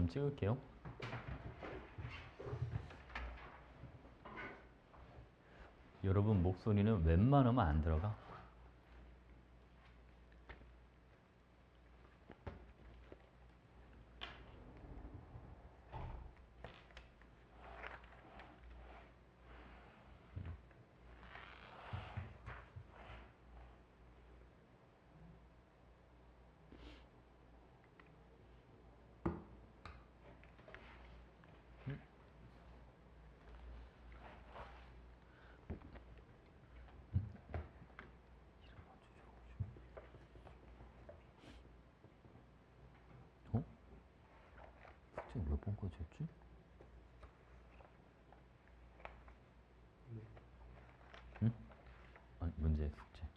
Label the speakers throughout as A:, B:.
A: 좀 찍을게요. 여러분 목소리는 웬만하면 안 들어가. 어? 숙제 몇 번까지 했지? 응? 아니 문제 숙제.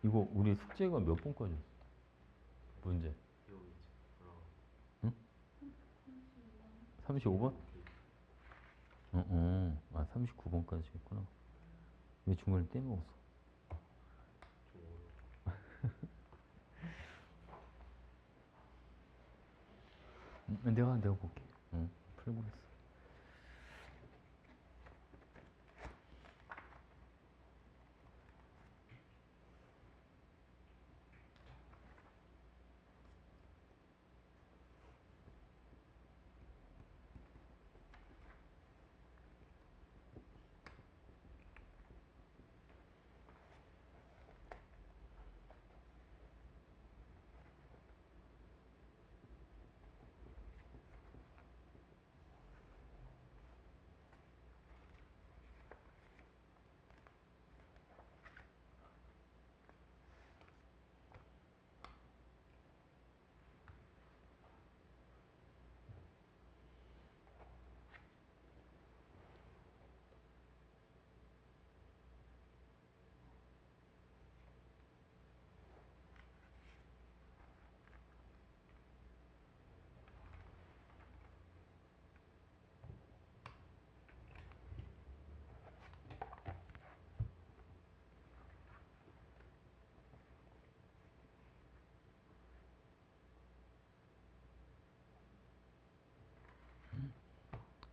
A: 이거 우리 숙제가 몇 번까지 했어? 문제. 응? 35번? 아 39번까지 했구나. 왜 중간에 떼먹었어? 내가 볼게. 풀어보겠어.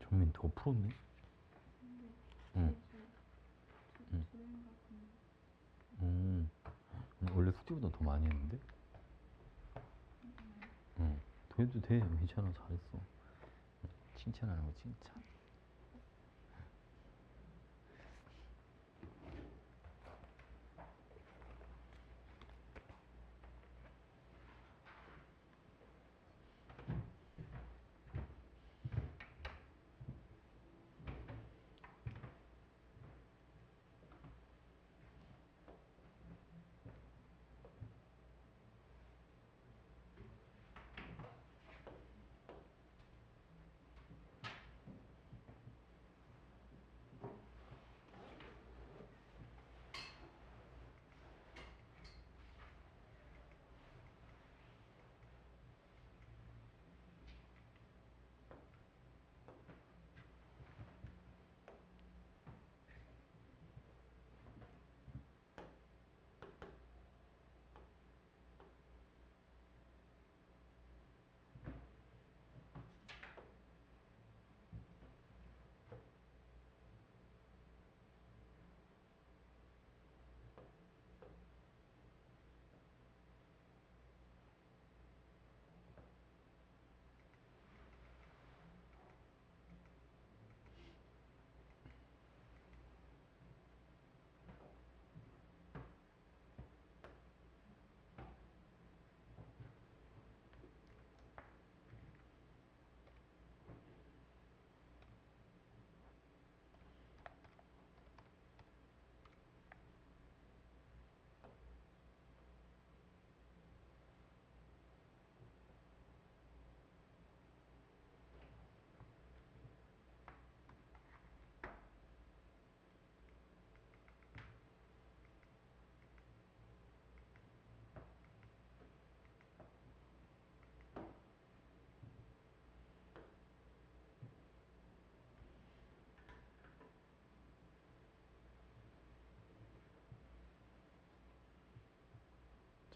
A: 정민 더 풀었네? 응. 원래 숙제보다 더 많이 했는데? 응. 더 해도 돼. 괜찮아. 잘했어. 칭찬하는 거 칭찬.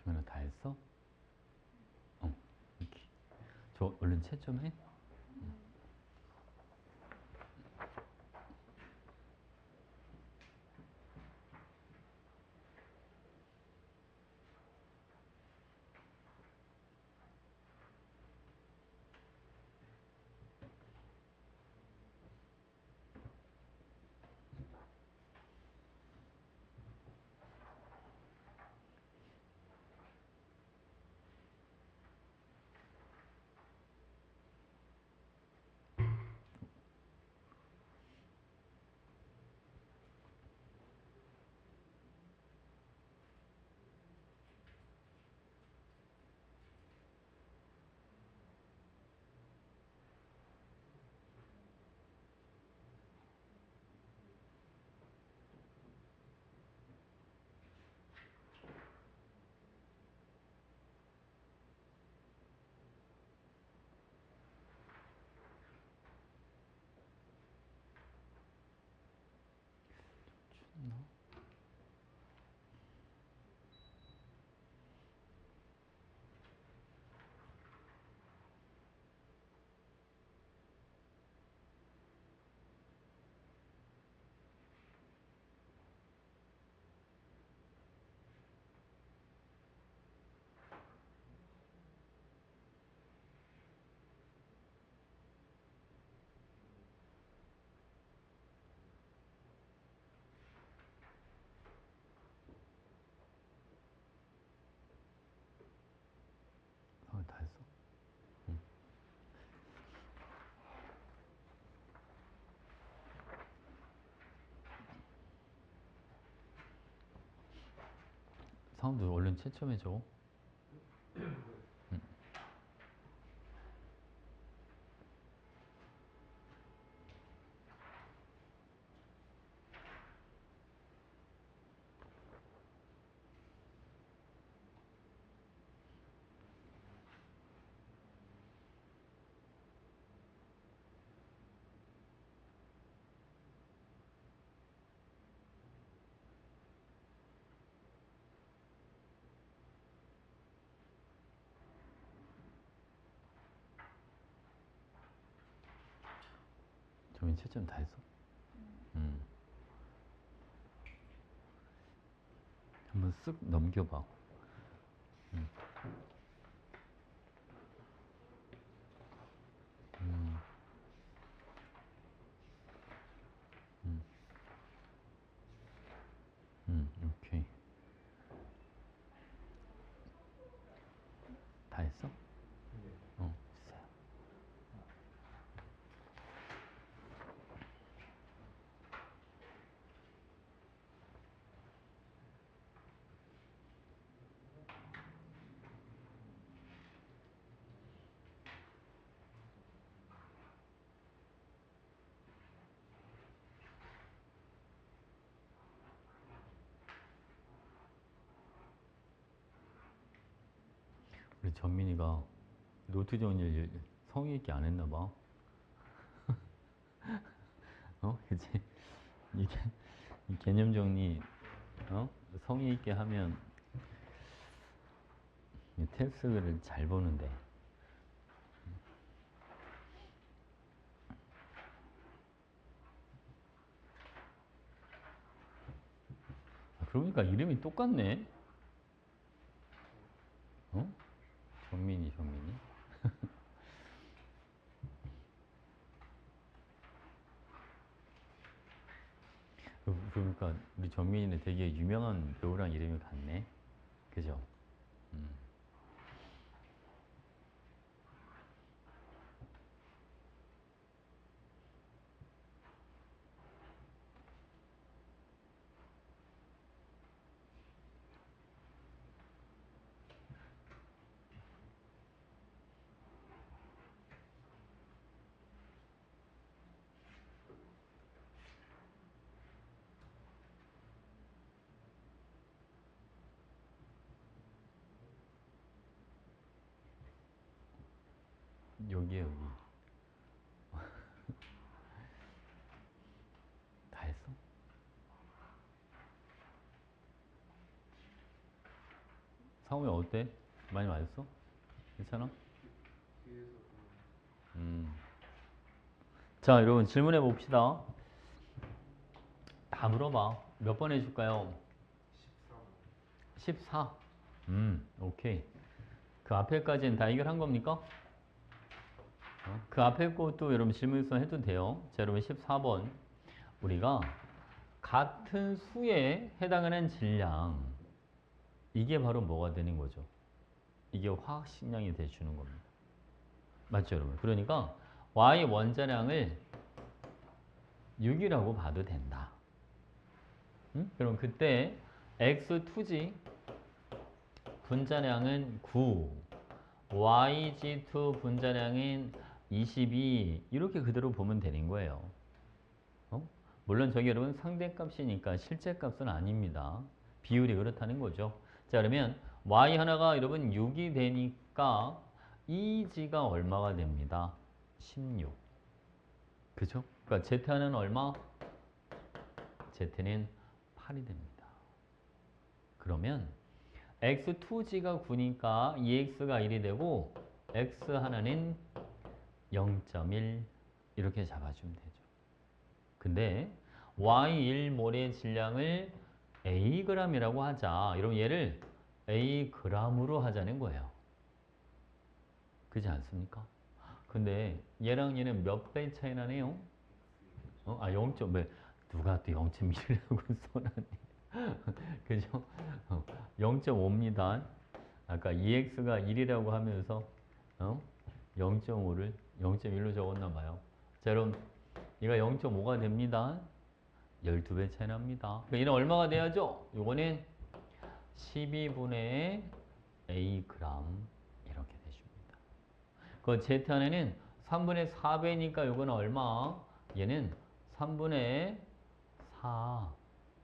A: 정민아 다 했어? 어. 저 얼른 채점해? 다 했어? 응. 사운드 얼른 채점해줘. 정민 채점 다 했어? 한번 쓱 넘겨봐. 음. 오케이. 다 했어? 주세요. 우리 전민이가 노트 정리를 성의 있게 안 했나 봐. 그치? 이게 이 개념 정리 성의 있게 하면 이 텍스트를 잘 보는데. 그러니까 이름이 똑같네. 전민이. 그러니까 우리 전민이는 되게 유명한 배우랑 이름이 같네. 그죠? 여기. 다 했어? 상호이 어때? 많이 맞았어? 괜찮아?
B: 뒤에서
A: 자, 여러분 질문해 봅시다. 다 물어봐. 몇 번 해줄까요? 14. 오케이. 그 앞에까지는 다 해결한 겁니까? 그 앞에 것도 여러분 질문서 해도 돼요. 자, 여러분 14번. 우리가 같은 수에 해당하는 질량. 이게 바로 뭐가 되는 거죠? 이게 화학식량이 돼주는 겁니다. 맞죠, 여러분? 그러니까 Y 원자량을 6이라고 봐도 된다. 그럼 그때 X2지 분자량은 9, YG2 분자량은 22 이렇게 그대로 보면 되는 거예요. 물론 저기 여러분 상대값이니까 실제값은 아닙니다. 비율이 그렇다는 거죠. 자, 그러면 Y 하나가 여러분 6이 되니까 EG가 얼마가 됩니다? 16. 그죠? 그러니까 Z 하나는 얼마? Z는 8이 됩니다. 그러면 X2G가 9니까 EX가 1이 되고 X 하나는 0.1 이렇게 잡아주면 되죠. 근데 Y1몰의 질량을 Ag이라고 하자. 여러분 얘를 Ag으로 하자는 거예요. 그렇지 않습니까? 근데 얘랑 얘는 몇 배 차이 나네요? 0. 왜 누가 또 0.1이라고 써놨니? 그죠? 0.5입니다. 아까 EX가 1이라고 하면서 0.5를 0.1로 적었나 봐요. 자, 여러분 얘가 0.5가 됩니다. 12배 차이 납니다. 그러니까 얘는 얼마가 돼야죠? 요거는 12분의 A 그램 이렇게 되십니다. 그 Z 안에는 3분의 4배니까 요거는 얼마? 얘는 3분의 4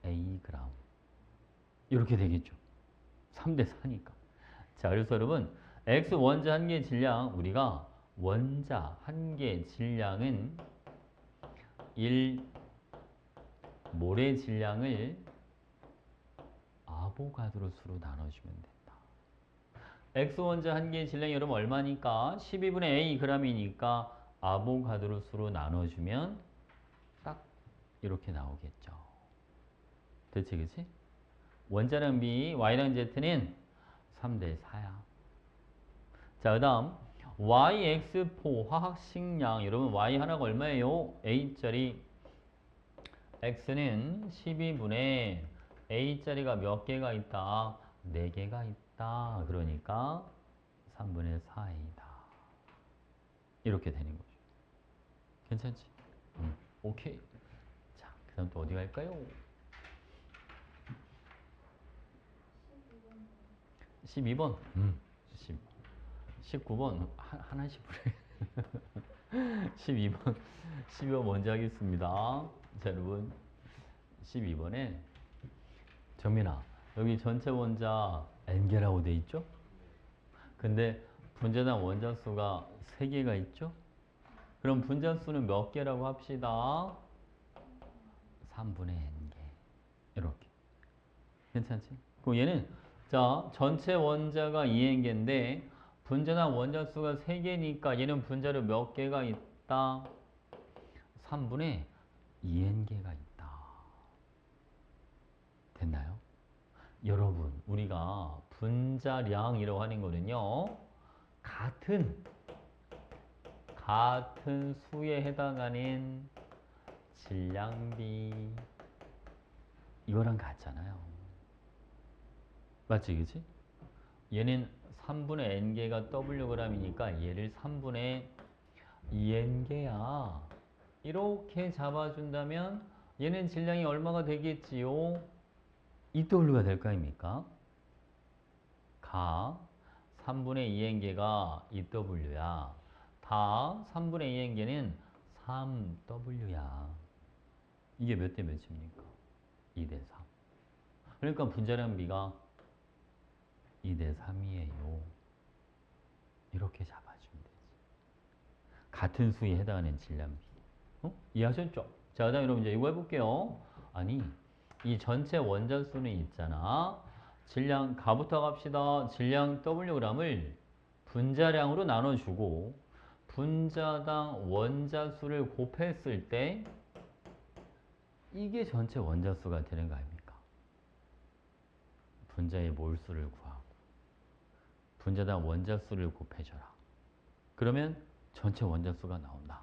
A: A 그램 이렇게 되겠죠. 3대 4니까. 자, 그래서 여러분 X 원자 한 개 질량 우리가 원자 한 개 질량은 1몰의 질량을 아보가드로 수로 나눠주면 된다. X 원자 한 개의 질량이 여러분 얼마니까? 12분의 A g이니까 아보가드로 수로 나눠주면 딱 이렇게 나오겠죠. 대체 그치? 원자량 B, Y랑 Z는 3대 4야. 자, 그 다음 YX4 화학식량 여러분 Y 하나가 얼마예요? A짜리 X는 12분의 A짜리가 몇 개가 있다? 4개가 있다. 그러니까 3분의 4A다. 이렇게 되는 거죠. 괜찮지? 오케이. 자, 그 다음 또 어디 갈까요? 12번. 19번. 하나씩 그래. 12번 먼저 하겠습니다. 자, 여러분. 12번에 정민아, 여기 전체 원자 N개라고 돼 있죠? 근데 분자당 원자수가 3개가 있죠? 그럼 분자수는 몇 개라고 합시다? 3분의 N개. 이렇게. 괜찮지? 그럼 얘는 자, 전체 원자가 2N개인데 분자당 원자수가 3개니까 얘는 분자를 몇 개가 있다? 3분의 2N개가 있다. 됐나요? 여러분, 우리가 분자량이라고 하는 거는요. 같은 수에 해당하는 질량비 이거랑 같잖아요. 맞지, 그치? 얘는 3분의 N개가 Wg이니까 얘를 3분의 2N개야. 이렇게 잡아준다면 얘는 질량이 얼마가 되겠지요? 2W가 될 거 아닙니까? 가 3분의 2N개가 2W야. 다 3분의 2N개는 3W야. 이게 몇 대 몇입니까? 2대 3. 그러니까 분자량비가 2대 3이에요. 이렇게 잡아주면 되지. 같은 수에 해당하는 질량비. 이해하셨죠? 자, 그 다음에 여러분 이제 이거 해볼게요. 아니, 이 전체 원자수는 있잖아. 질량, 가부터 갑시다. 질량 Wg을 분자량으로 나눠주고 분자당 원자수를 곱했을 때 이게 전체 원자수가 되는 거 아닙니까? 분자의 몰수를 구하고 분자당 원자수를 곱해줘라. 그러면 전체 원자수가 나온다.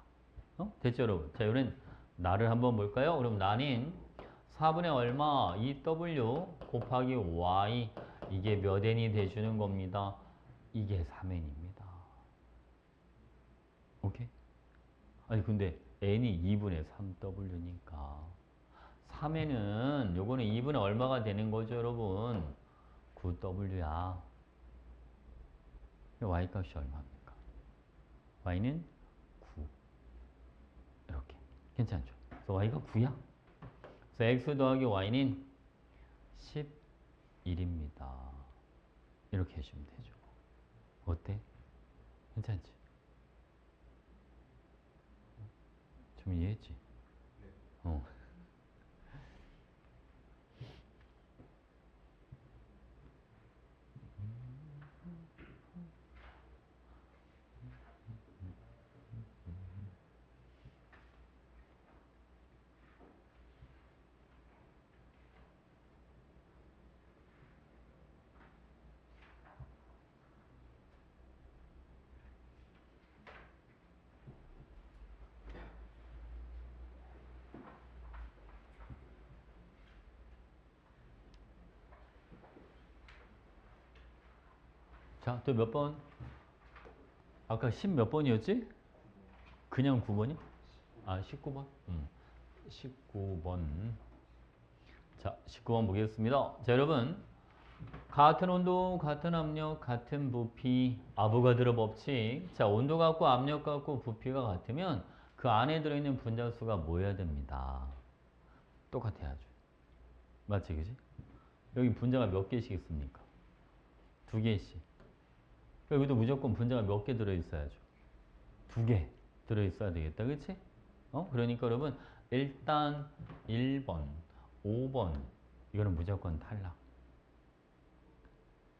A: 됐죠, 여러분? 자, 이번엔 나를 한번 볼까요? 그럼 나는 4분의 얼마? 2W 곱하기 Y. 이게 몇 n이 돼주는 겁니다. 이게 3n입니다. 오케이? 아니, 근데 n이 2분의 3W니까 3n은 요거는 2분의 얼마가 되는 거죠, 여러분? 9W야. Y 값이 얼마입니까? Y는 9. 이렇게. 괜찮죠? 그래서 Y가 9야. 그래서 X 더하기 Y는 11입니다. 이렇게 해주면 되죠. 어때? 괜찮지? 좀 이해했지? 어. 자, 또 몇 번? 아까 10 몇 번이었지? 그냥 9번이? 아, 19번? 19번. 자, 19번 보겠습니다. 자, 여러분. 같은 온도, 같은 압력, 같은 부피, 아보가드로 법칙. 자, 온도 같고 압력 같고 부피가 같으면 그 안에 들어있는 분자수가 모여야 됩니다. 똑같아야죠. 맞지, 그지? 여기 분자가 몇 개씩 있습니까? 2개씩. 여기도 무조건 분자가 몇 개 들어있어야죠. 2개 들어있어야 되겠다. 그치? 그러니까 여러분 일단 1번, 5번 이거는 무조건 탈락.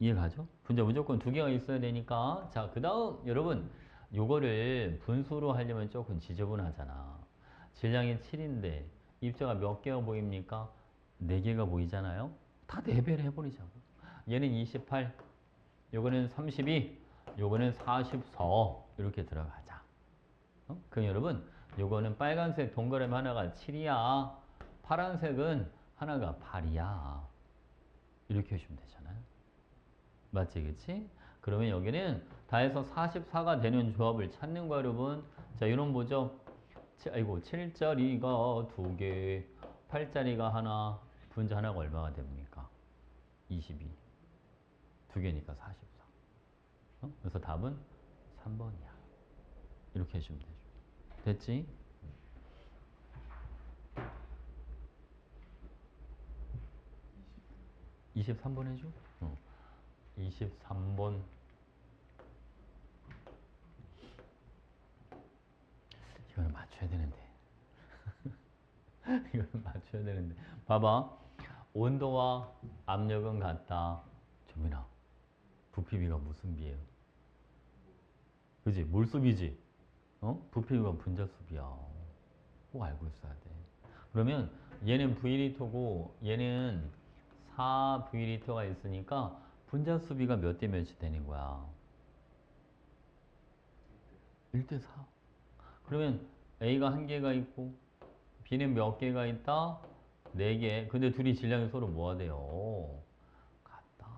A: 이해가죠? 분자 무조건 2개가 있어야 되니까. 자, 그 다음 여러분 요거를 분수로 하려면 조금 지저분하잖아. 질량이 7인데 입자가 몇 개가 보입니까? 4개가 보이잖아요. 다 4배를 해버리자고. 얘는 28, 요거는 32, 요거는 44 이렇게 들어가자. 그럼 여러분 요거는 빨간색 동그라미 하나가 7이야. 파란색은 하나가 8이야. 이렇게 해주면 되잖아요. 맞지, 그치? 그러면 여기는 다 해서 44가 되는 조합을 찾는 거야, 여러분. 자, 이런 보죠. 7짜리가 2개, 8짜리가 하나, 분자 하나가 얼마가 됩니까? 22. 2개니까 44. 그래서 답은 3번이야. 이렇게 해주면 되죠. 됐지? (23번) 해줘? 23번. 이거는 맞춰야 되는데. 이거는 맞춰야 되는데. 봐봐. 온도와 압력은 같다. 정민아, 부피비가 무슨 비예요? 그지? 몰수비지? 부피비가 분자수비야. 꼭 알고 있어야 돼. 그러면 얘는 V리터고 얘는 4V리터가 있으니까 분자수비가 몇 대 몇이 되는 거야? 1대 4. 그러면 A가 1개가 있고 B는 몇 개가 있다? 4개. 근데 둘이 질량이 서로 뭐가 돼요? 같다.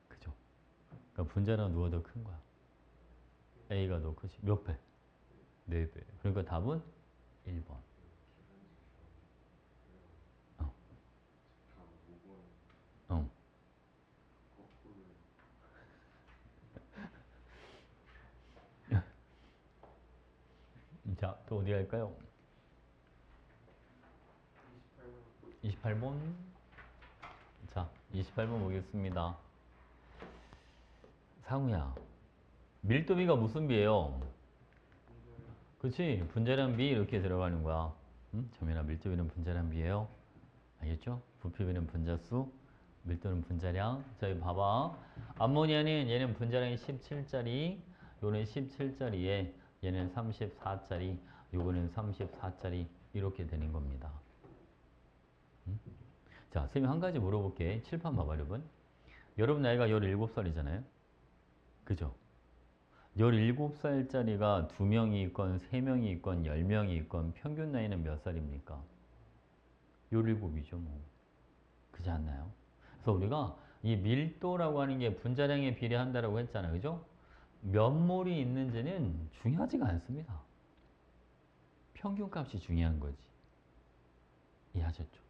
A: 그죠? 그러니까 분자랑 누가 더 큰 거야? A가 더 크지. 몇 배? 4배. 그러니까 답은 1번. 어. 자, 또 어디 갈까요? 28번. 자, 28번 보겠습니다. 상우야, 밀도비가 무슨 비예요? 그치? 분자량 비 이렇게 들어가는 거야. 응? 정연아, 밀도비는 분자량 비예요. 알겠죠? 부피비는 분자수, 밀도는 분자량. 자, 여기 봐봐. 암모니아는 얘는 분자량이 17짜리, 요는 17짜리에 얘는 34짜리, 요거는 34짜리 이렇게 되는 겁니다. 자, 선생님 한 가지 물어볼게. 칠판 봐봐, 여러분. 여러분 나이가 17살이잖아요. 그죠? 17살짜리가 2명이 있건 3명이 있건 10명이 있건 평균 나이는 몇 살입니까? 17이죠, 뭐. 그렇지 않나요? 그래서 우리가 이 밀도라고 하는 게 분자량에 비례한다라고 했잖아요. 그죠? 몇 몰이 있는지는 중요하지가 않습니다. 평균값이 중요한 거지. 이해하셨죠?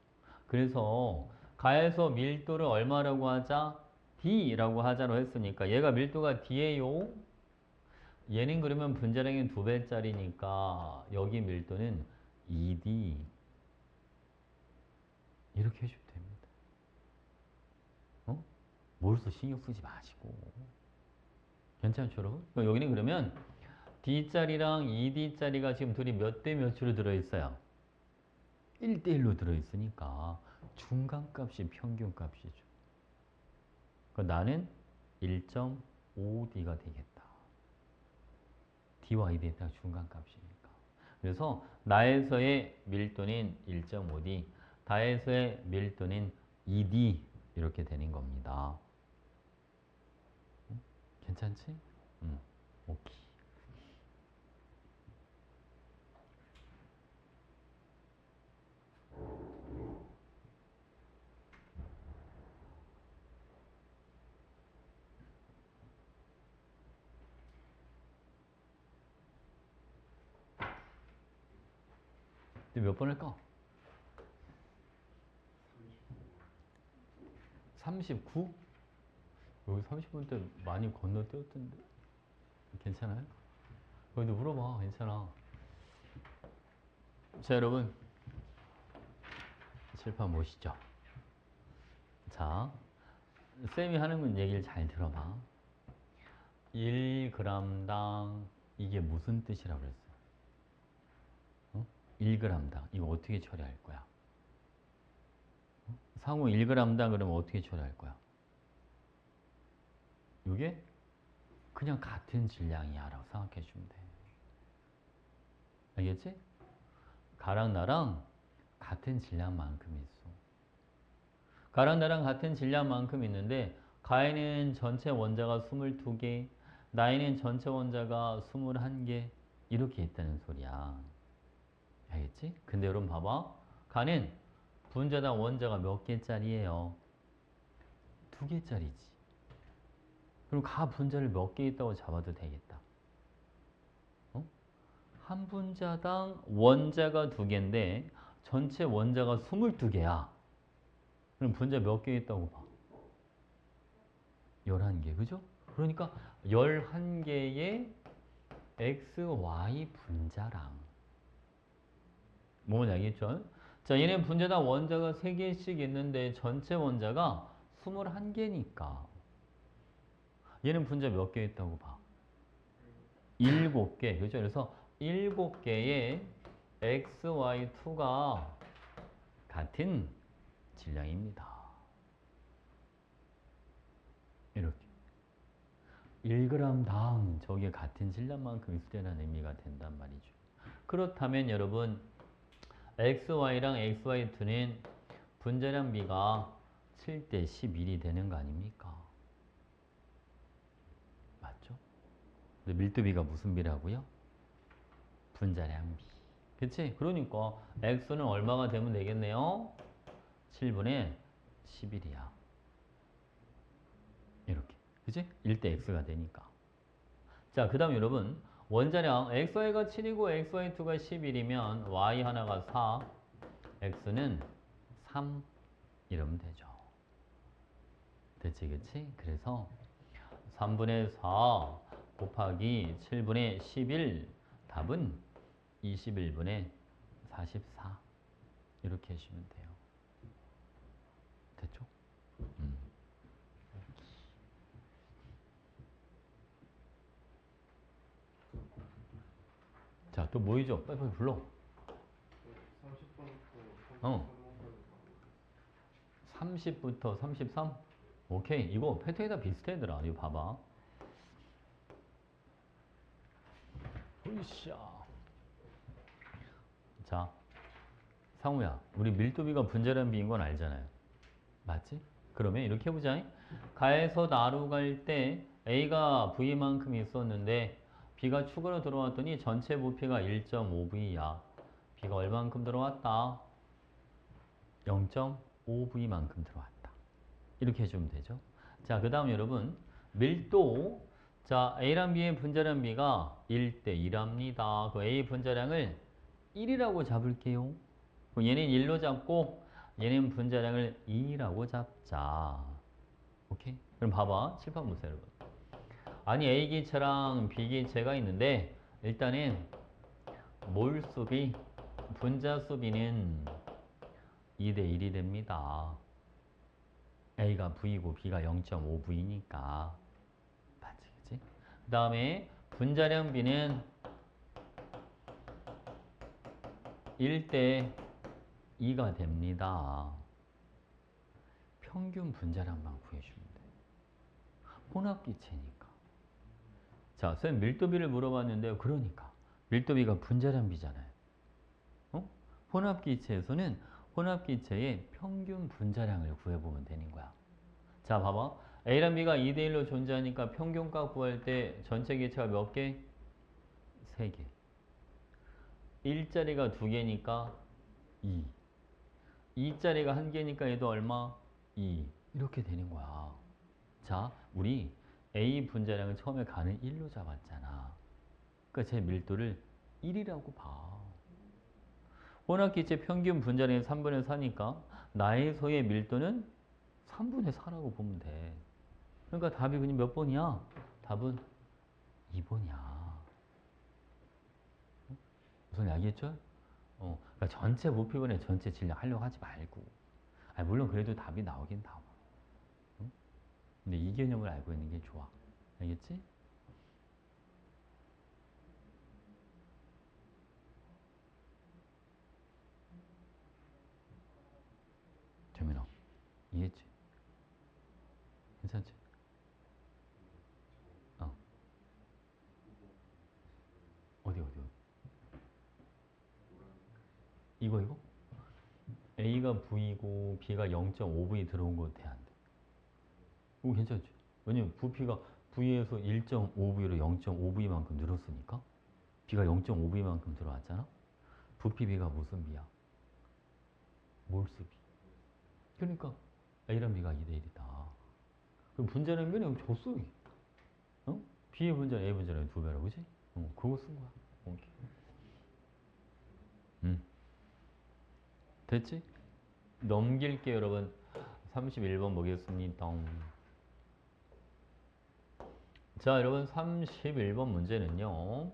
A: 그래서 가에서 밀도를 얼마라고 하자? D라고 하자로 했으니까 얘가 밀도가 D예요. 얘는 그러면 분자량이 2배짜리니까 여기 밀도는 2D 이렇게 해주면 됩니다. 어? 뭘써 신경 쓰지 마시고. 괜찮죠, 여러분? 여기는 그러면 D짜리랑 2D짜리가 지금 둘이 몇 대 몇으로 들어있어요? 1대1로 들어있으니까 중간값이 평균값이죠. 나는 1.5D가 되겠다. D와 2D에 딱 중간값이니까. 그래서 나에서의 밀도는 1.5D, 다에서의 밀도는 2D 이렇게 되는 겁니다. 괜찮지? 오케이. 몇 번 할까? 39? 여기 30분 때 많이 건너뛰었던데 괜찮아요? 거기도 물어봐. 괜찮아. 자, 여러분 칠판 보시죠. 자, 쌤이 하는 건 얘기를 잘 들어봐. 1g당 이게 무슨 뜻이라고 그랬어? 1g당 이거 어떻게 처리할 거야? 상호 1g당 그러면 어떻게 처리할 거야? 이게 그냥 같은 질량이야 라고 생각해 주면 돼. 알겠지? 가랑 나랑 같은 질량만큼 있어. 가랑 나랑 같은 질량만큼 있는데 가에는 전체 원자가 22개, 나에는 전체 원자가 21개 이렇게 있다는 소리야. 알겠지? 근데 여러분 봐봐. 가는 분자당 원자가 몇 개짜리예요? 2개짜리지. 그럼 가 분자를 몇 개 있다고 잡아도 되겠다. 어? 한 분자당 원자가 2개인데 전체 원자가 22개야. 그럼 분자 몇 개 있다고 봐? 11개. 그죠? 그러니까 11개의 XY 분자랑 뭔지 알겠죠? 자, 얘네 분자당 원자가 3개씩 있는데 전체 원자가 21개니까 얘는 분자 몇 개 있다고 봐? 7개. 그죠? 그래서 7개의 XY2가 같은 질량입니다. 이렇게. 1g당 저게 같은 질량만큼 있으라는 의미가 된단 말이죠. 그렇다면 여러분 XY랑 XY2는 분자량 비가 7대 11이 되는 거 아닙니까? 맞죠? 근데 밀도비가 무슨 비라고요? 분자량 비. 그치? 그러니까 X는 얼마가 되면 되겠네요? 7분의 11이야. 이렇게. 그치? 1대 X가 되니까. 자, 그 다음 여러분 원자량 XY가 7이고 XY2가 11이면 Y 하나가 4, X는 3 이러면 되죠. 됐지, 그치? 그래서 3분의 4 곱하기 7분의 11 답은 21분의 44 이렇게 하시면 돼요. 됐죠? 자, 또 뭐이죠? 빨리빨리 불러. 30부터 33? 오케이. 이거 패턴이 다 비슷해, 얘들아. 이거 봐봐. 으쌰. 자, 상우야, 우리 밀도비가 분자량 비인 건 알잖아요. 맞지? 그러면 이렇게 해보자. 가에서 나로 갈 때 A가 V만큼 있었는데 B가 추가로 들어왔더니 전체 부피가 1.5V야. B가 얼만큼 들어왔다? 0.5V만큼 들어왔다. 이렇게 해주면 되죠. 자, 그 다음 여러분 밀도. 자, A랑 B의 분자량 B가 1대 1합니다. 그 A 분자량을 1이라고 잡을게요. 그럼 얘는 1로 잡고 얘는 분자량을 2라고 잡자. 오케이? 그럼 봐봐. 칠판 보세요, 여러분. 아니 A기체랑 B기체가 있는데 일단은 몰수비, 분자수비는 2대 1이 됩니다. A가 V고 B가 0.5V니까. 맞지, 그치? 그 다음에 분자량 B는 1대 2가 됩니다. 평균 분자량만 구해주면 돼. 혼합기체니까. 자, 선생님 밀도비를 물어봤는데요. 그러니까 밀도비가 분자량 비잖아요. 어? 혼합기체에서는 혼합기체의 평균 분자량을 구해보면 되는 거야. 자, 봐봐. A랑 B가 2대1로 존재하니까 평균값 구할 때 전체 기체가 몇 개? 3개. 1짜리가 2개니까 2. 2짜리가 1개니까 얘도 얼마? 2. 이렇게 되는 거야. 자, 우리 A 분자량을 처음에 가는 1로 잡았잖아. 그러니까 제 밀도를 1이라고 봐. 혼합기체 평균 분자량이 3분의 4니까 나의 소의 밀도는 3분의 4라고 보면 돼. 그러니까 답이 그냥 몇 번이야? 답은 2번이야. 무슨 이야기했죠? 그러니까 전체 부피분의 전체 질량 하려고 하지 말고. 아니, 물론 그래도 답이 나오긴 나와. 응? 근데 이 개념을 알고 있는 게 좋아. 알겠지? 재민아, 이해했지? 괜찮지? 어디? 이거? A가 V고 B가 0.5V 들어온 거 돼, 안 돼? 이거 괜찮지? 왜냐면 부피가 V에서 1.5V로 0.5V만큼 늘었으니까 B가 0.5V만큼 들어왔잖아? 부피 B가 무슨 B야? 몰수 B. 그러니까 A랑 B가 2대 1이다. 그럼 분자량 면이 줬어. 어? B의 분자량 A 분자량 2배라고, 그지? 그거 쓴 거야. 오케이. 됐지? 넘길게요, 여러분. 31번 보겠습니다. 자, 여러분 31번 문제는요.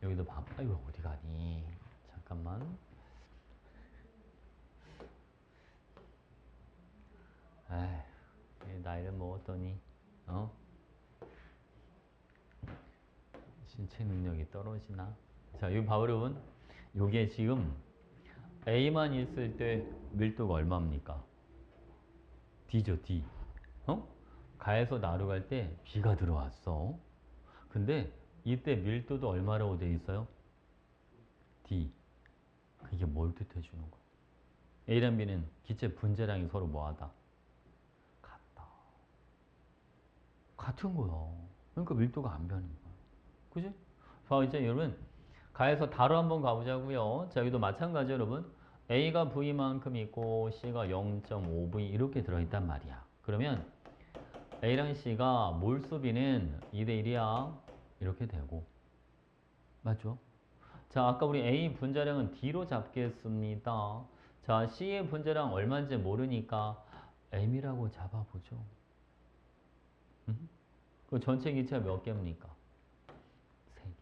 A: 여기도 봐. 아이고, 어디 가니? 잠깐만. 에이, 나이를 먹었더니 신체 능력이 떨어지나? 자, 이거 봐봐, 여러분. 요게 지금 A만 있을 때 밀도가 얼마입니까? D죠, D. 가에서 나로 갈 때 B가 들어왔어. 근데 이때 밀도도 얼마라고 돼 있어요? D. 이게 뭘 뜻해 주는 거야? A랑 B는 기체 분자량이 서로 뭐하다? 같다. 같은 거야. 그러니까 밀도가 안 변하는 거야. 그지? 자, 이제 여러분 가에서 다로 한번 가보자고요. 자, 여기도 마찬가지 여러분. A가 V만큼 있고 C가 0.5V 이렇게 들어있단 말이야. 그러면 A랑 C가 몰수비는 2대 1이야. 이렇게 되고. 맞죠? 자, 아까 우리 A 분자량은 D로 잡겠습니다. 자, C의 분자량 얼마인지 모르니까 M이라고 잡아보죠. 그 전체 기체가 몇 개입니까? 3개.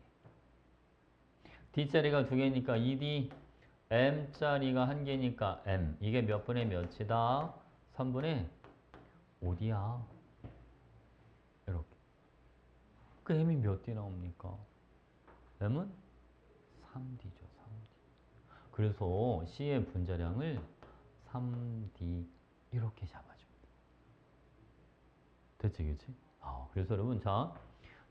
A: D자리가 2개니까 2D, M자리가 1개니까 M. 이게 몇 분의 몇이다? 3분의 5D야. 이렇게. 그 M이 몇 D 나옵니까? M은 3D죠, 3D. 그래서 C의 분자량을 3D 이렇게 잡아줍니다. 됐지, 그치? 그래서 여러분, 자,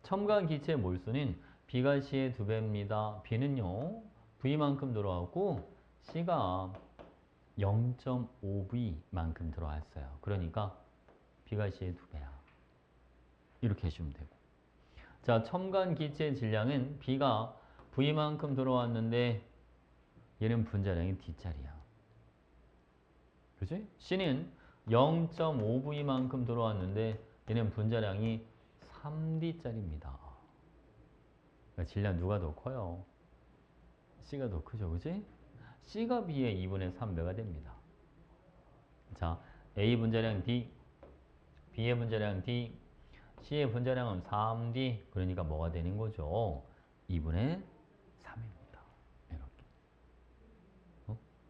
A: 첨가한 기체의 몰수는 B가 C의 2배입니다. B는요, V만큼 들어왔고, C가 0.5V만큼 들어왔어요. 그러니까 B가 C의 2배야. 이렇게 해주면 되고. 자, 첨간 기체 질량은 B가 V만큼 들어왔는데 얘는 분자량이 D짜리야. 그치? C는 0.5V만큼 들어왔는데 얘는 분자량이 3D짜리입니다. 그러니까 질량 누가 더 커요? C가 더 크죠, 그치? C가 B의 2분의 3배가 됩니다. 자, A 분자량 D, B의 분자량 D, C의 분자량은 3D. 그러니까 뭐가 되는 거죠? 2분의 3입니다. 이렇게.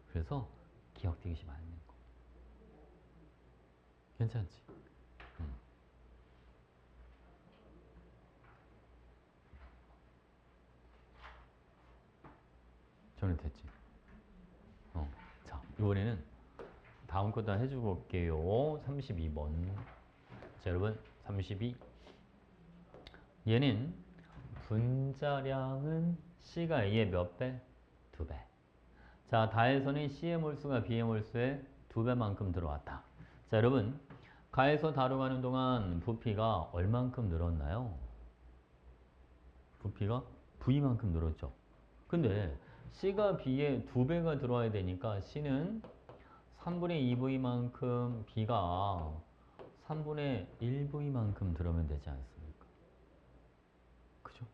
A: 그래서 기억되기 쉽지 않는 거. 괜찮지? 저는 됐지? 자, 이번에는 다음 거 다 해주고 올게요. 32번. 자, 여러분, 32. 얘는 분자량은 C가 A의 몇 배? 2배. 자, 다에서는 C의 몰수가 B의 몰수의 2배만큼 들어왔다. 자, 여러분, 가에서 다로 가는 동안 부피가 얼만큼 늘었나요? 부피가 V만큼 늘었죠. 근데 C가 B의 2배가 들어와야 되니까 C는 3분의 2V만큼, B가 3분의 1V만큼 들어오면 되지 않습니까? 그죠?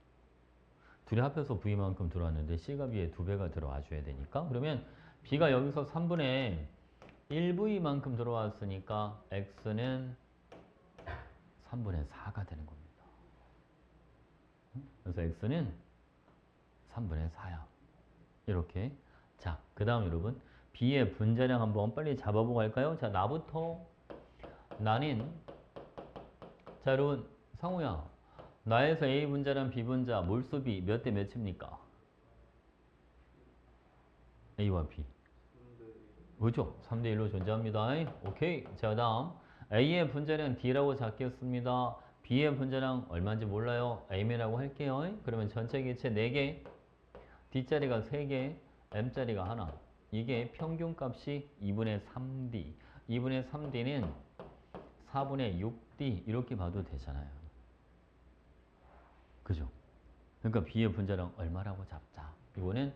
A: 둘이 합해서 V만큼 들어왔는데 C가 B의 2배가 들어와 줘야 되니까, 그러면 B가 여기서 3분의 1V만큼 들어왔으니까 X는 3분의 4가 되는 겁니다. 그래서 X는 3분의 4야. 이렇게. 자, 그 다음 여러분, B의 분자량 한번 빨리 잡아보고 갈까요? 자, 나부터. 나는, 자, 여러분, 상우야, 나에서 A 분자량 B 분자 몰수 B 몇 대 몇입니까? A와 B. 그렇죠? 3대 1로 존재합니다. 오케이. 자, 다음 A의 분자량 D라고 잡겠습니다. B의 분자량 얼마인지 몰라요. M이라고 할게요. 그러면 전체 기체 4개, D자리가 3개, M자리가 하나. 이게 평균값이 2분의 3D. 2분의 3D는 4분의 6D 이렇게 봐도 되잖아요. 그죠? 그러니까 B의 분자량 얼마라고 잡자. 이거는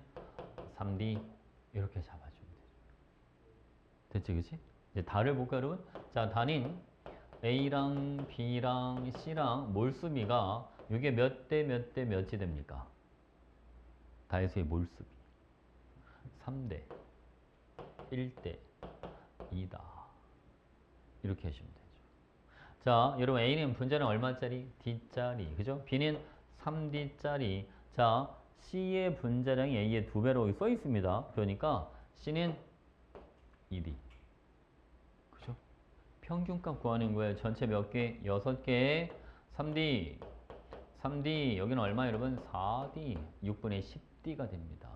A: 3D 이렇게 잡아주면 되죠. 됐지, 그치? 이제 다를 볼까, 여러분? 자, 단인 A랑 B랑 C랑 몰수비가 이게 몇 대 몇 대 몇이 됩니까? 다해서의 몰수비. 3대 1대 2다. 이렇게 하시면 되죠. 자, 여러분 A는 분자량 얼마짜리? D짜리. 그죠? B는 3D짜리. 자, C의 분자량이 A의 2배로 써 있습니다. 그러니까 C는 2D. 그죠? 평균값 구하는 거예요. 전체 몇 개? 6개. 3D. 3D. 여기는 얼마 여러분? 4D. 6분의 10D가 됩니다.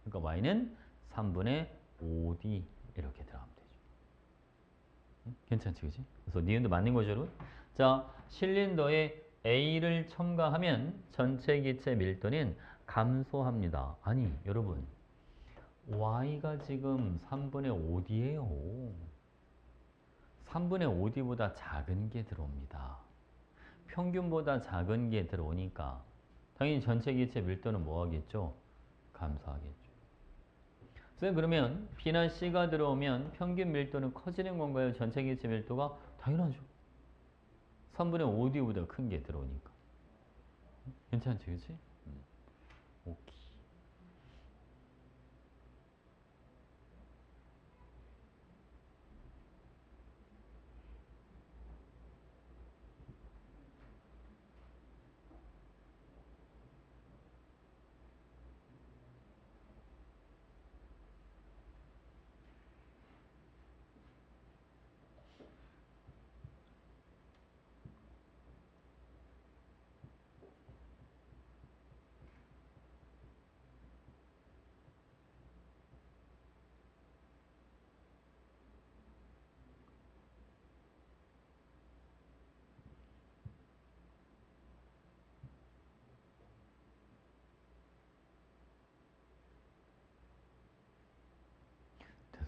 A: 그러니까 Y는 3분의 5D. 이렇게 들어가면 되죠. 괜찮지, 그지? 그래서 니은도 맞는 거죠, 여러분? 자, 실린더에 A를 첨가하면 전체 기체 밀도는 감소합니다. 아니, 여러분. Y가 지금 3분의 5D예요. 3분의 5D보다 작은 게 들어옵니다. 평균보다 작은 게 들어오니까 당연히 전체 기체 밀도는 뭐 하겠죠? 감소하겠죠. 선생님, 그러면 B나 C가 들어오면 평균 밀도는 커지는 건가요? 전체 기체 밀도가? 당연하죠. 3분의 5D보다 큰 게 들어오니까. 괜찮지, 그치? 오케이.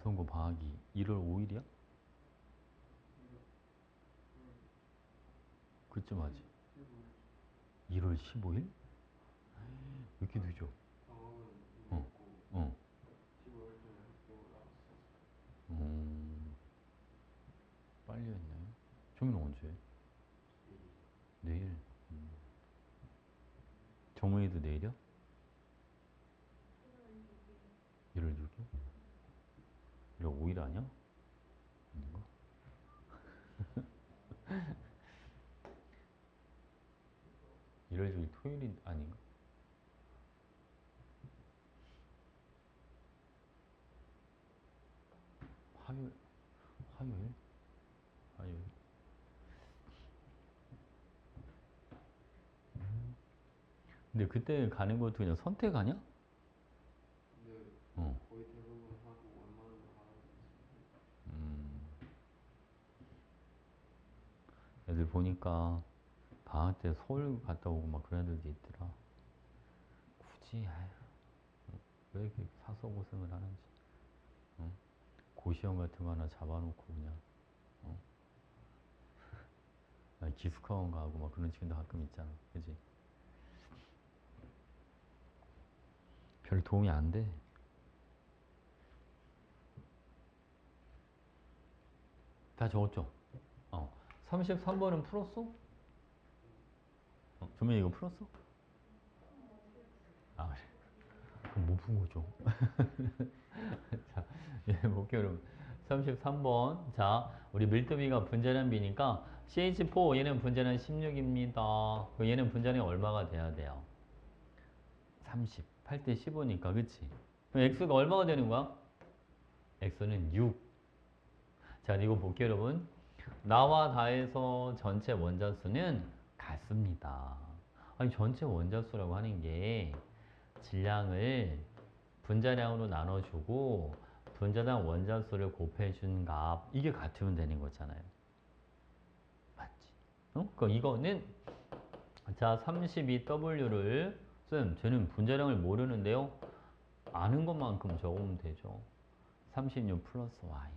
A: 선거 방학이 1월 5일이야? 그쯤 하지. 1월 15일? 왜 이렇게 늦어? 어, 어. 빨리 했네. 정민은 언제 해? 내일. 정민이도 내일이야? 1월 6일? 1월 5일 아니야? 아닌가? 1월 6일 토요일이 아닌가? 화요일? 화요일? 화요일? 근데 그때 가는 것도 그냥 선택하냐? 어. 애들 보니까 방학 때 서울 갔다 오고 막 그런 애들도 있더라. 굳이 아휴, 왜 이렇게 사서 고생을 하는지. 어? 고시원 같은 거 하나 잡아놓고 그냥 어? 기숙학원 가고 막 그런 친구도 가끔 있잖아. 그지? 별 도움이 안 돼. 다 적었죠? 33번은 풀었어? 조민이 이거 풀었어? 아, 그래. 그럼 못 푼 거죠. 자, 예, 볼게요, 여러분. 33번. 자, 우리 밀도비가 분자량 비니까 CH4 얘는 분자량 16입니다. 얘는 분자량이 얼마가 돼야 돼요? 30. 8대 15니까, 그치? 그럼 X가 얼마가 되는 거야? X는 6. 자, 이거 볼게요, 여러분. 나와 다에서 전체 원자수는 같습니다. 아니, 전체 원자수라고 하는 게 질량을 분자량으로 나눠주고 분자당 원자수를 곱해준 값 이게 같으면 되는 거잖아요. 맞지? 그러니까 이거는 자 32W를 쌤 쟤는 분자량을 모르는데요. 아는 것만큼 적으면 되죠. 36 플러스 Y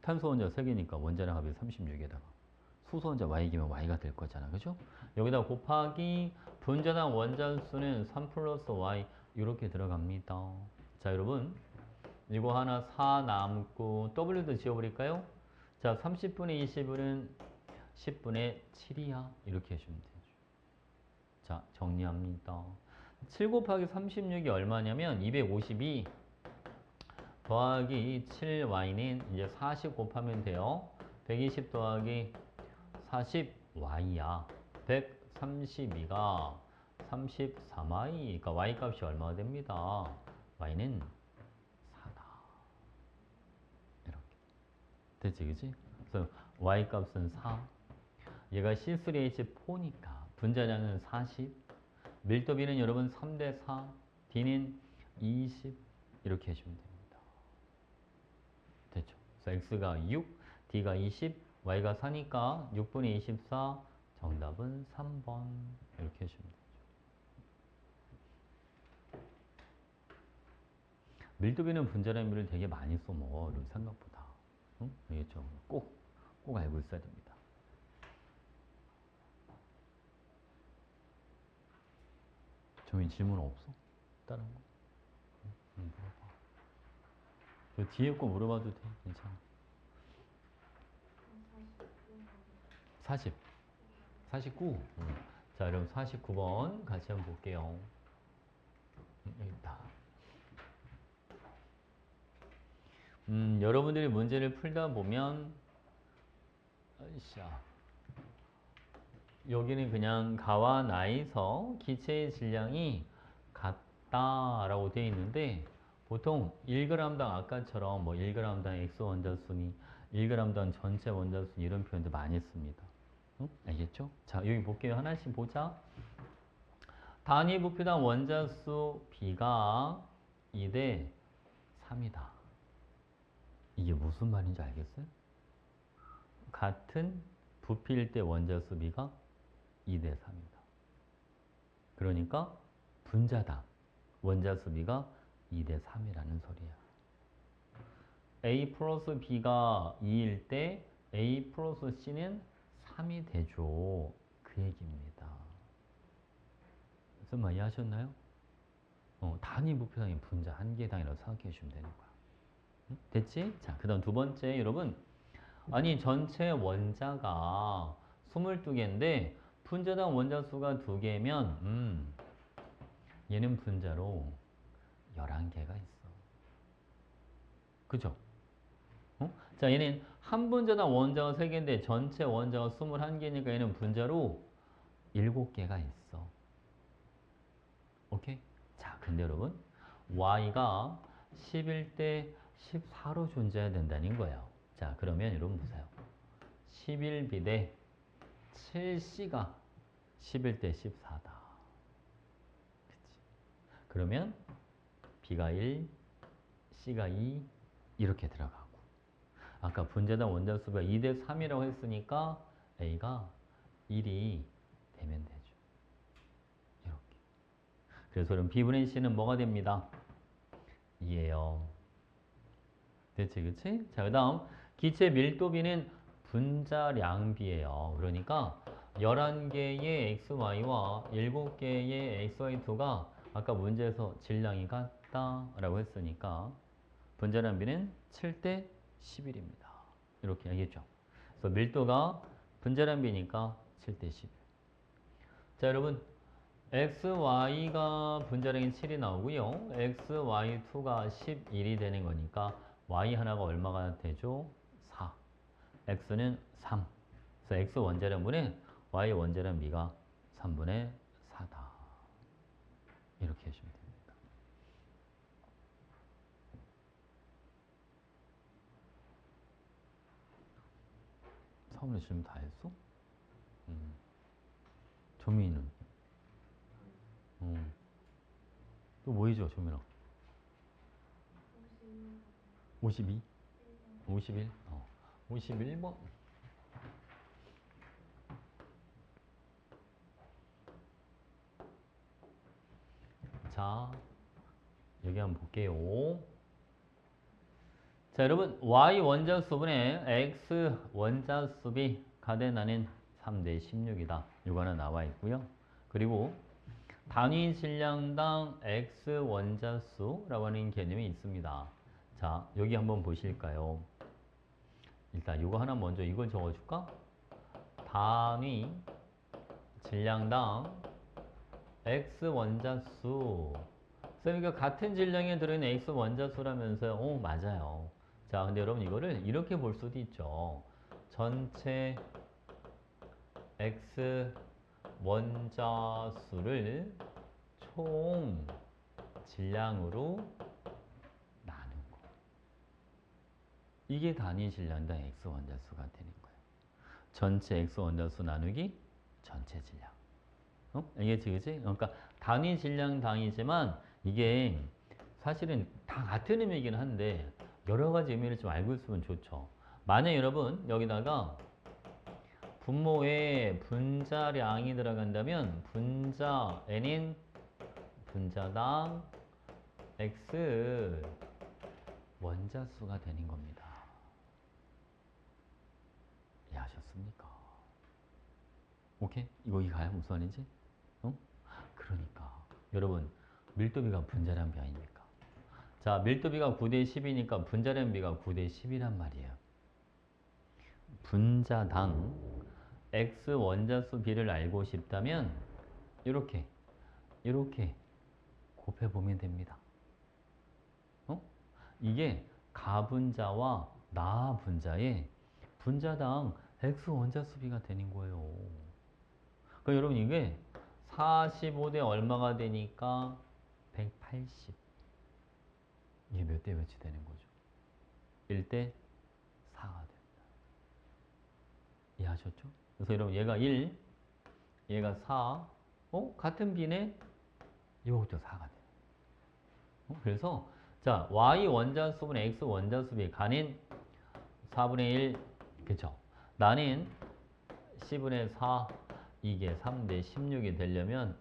A: 탄소 원자 3개니까 원자량 합이 36에다가 수소 원자 Y기면 Y가 될 거잖아. 그죠? 여기다 곱하기 분자당 원자수는 3 플러스 Y 이렇게 들어갑니다. 자 여러분 이거 하나 4 남고 W도 지워버릴까요? 자 30분의 20은 10분의 7이야 이렇게 해주면 되죠. 자 정리합니다. 7 곱하기 36이 얼마냐면 252 더하기 7y는 이제 40 곱하면 돼요. 120 더하기 40y야. 132가 33y. 그러니까 y 값이 얼마가 됩니다. y는 4다. 이렇게. 됐지, 그치? 그래서 y 값은 4. 얘가 C3H4니까 분자량은 40. 밀도비는 여러분 3대 4. D는 20. 이렇게 해주면 됩니다. 됐죠? 그래서 X가 6, D가 20, Y가 4니까 6분의 24. 정답은 3번. 이렇게 해주면 되죠. 밀도비는 분자량비를 되게 많이 써먹어. 이런 생각보다. 응? 알겠죠? 꼭 알고 있어야 됩니다. 저희 질문 없어? 다른 거? 물어봐. 저 뒤에 거 물어봐도 돼. 괜찮아. 40. 49. 자, 그럼 49번 같이 한번 볼게요. 여기 있다. 여러분들이 문제를 풀다 보면 여기는 그냥 가와 나에서 기체의 질량이 같다라고 되어 있는데 보통 1g당 아까처럼 뭐 1g당 X 원자순위, 1g당 전체 원자순위 이런 표현도 많이 씁니다. 응? 알겠죠? 자, 여기 볼게요. 하나씩 보자. 단위 부피당 원자수 B가 2대 3이다. 이게 무슨 말인지 알겠어요? 같은 부피일 때 원자수 B가 2대 3이다. 그러니까 분자당 원자수 B가 2대 3이라는 소리야. A 플러스 B가 2일 때 A 플러스 C는 3이 되죠. 그 얘기입니다. 무슨 말 이해하셨나요? 단위 부피당의 분자 한 개의 당이라고 생각해 주시면 되는 거야. 응? 됐지? 자, 그 다음 두 번째, 여러분. 아니, 전체 원자가 22개인데 분자당 원자 수가 2개면 얘는 분자로 11개가 있어. 그죠? 자, 얘는 한 분자당 원자가 3개인데 전체 원자가 21개니까 얘는 분자로 7개가 있어. 오케이? 자, 근데 여러분, y가 10일 때 14로 존재해야 된다는 거예요. 자, 그러면 여러분 보세요. 11b 대 7c가 11 대 14다. 그치? 그러면 b가 1, c가 2 이렇게 들어가고 아까 분자당 원자 수가 2 대 3이라고 했으니까 a가 1이 되면 되죠. 이렇게. 그래서 그럼 b분의 c는 뭐가 됩니다? 2예요. 됐지, 그치? 자, 그 다음 기체 밀도비는 분자량비예요. 그러니까 11개의 XY와 7개의 XY2가 아까 문제에서 질량이 같다라고 했으니까 분자량비는 7대 11입니다. 이렇게 알겠죠? 그래서 밀도가 분자량비니까 7대 11. 자, 여러분 XY가 분자량이 7이 나오고요. XY2가 11이 되는 거니까 Y 하나가 얼마가 되죠? 4. X는 3. 그래서 X 원자량분의 Y 원자량 B가 3분의 4다. 이렇게 하시면 됩니다. 처음에 질문 다 했어? 조민이는? 또 뭐이죠, 조민아? 52? 51? 51번. 자, 여기 한번 볼게요. 자, 여러분 y 원자수분의 x 원자수비 가대나는 3대 16이다. 이거 하나 나와 있고요. 그리고 단위 질량당 x 원자수라고 하는 개념이 있습니다. 자, 여기 한번 보실까요? 일단 이거 하나 먼저 이걸 적어줄까? 단위 질량당 x 원자수. 그러니까 같은 질량에 들어있는 x 원자수라면서요. 맞아요. 자, 근데 여러분 이거를 이렇게 볼 수도 있죠. 전체 x 원자수를 총 질량으로 나눈 거. 이게 단위 질량당 x 원자수가 되는 거예요. 전체 x 원자수 나누기 전체 질량. 알겠지, 그치? 그러니까 단위 질량당이지만 이게 사실은 다 같은 의미이긴 한데 여러 가지 의미를 좀 알고 있으면 좋죠. 만약 여러분 여기다가 분모에 분자량이 들어간다면 분자 n인 분자당 x 원자수가 되는 겁니다. 이해하셨습니까? 오케이? 이거 이해가요? 무슨 말인지? 그러니까 여러분 밀도비가 분자량 비 아닙니까? 자, 밀도비가 9대 10이니까 분자량 비가 9대 10이란 말이에요. 분자당 x 원자수 비를 알고 싶다면 이렇게 곱해보면 됩니다. 이게 가분자와 나분자의 분자당 x 원자수 비가 되는 거예요. 그럼 여러분 이게 45대 얼마가 되니까 180. 이게 몇 대 몇이 되는 거죠? 1대 4가 된다. 이해하셨죠? 그래서 여러분 얘가 1, 얘가 4, 같은 비네? 이것도 4가 돼요. 그래서 자, y 원자수분의 x 원자수비 간인 4분의 1, 그쵸? 나는 10분의 4, 이게 3대 16이 되려면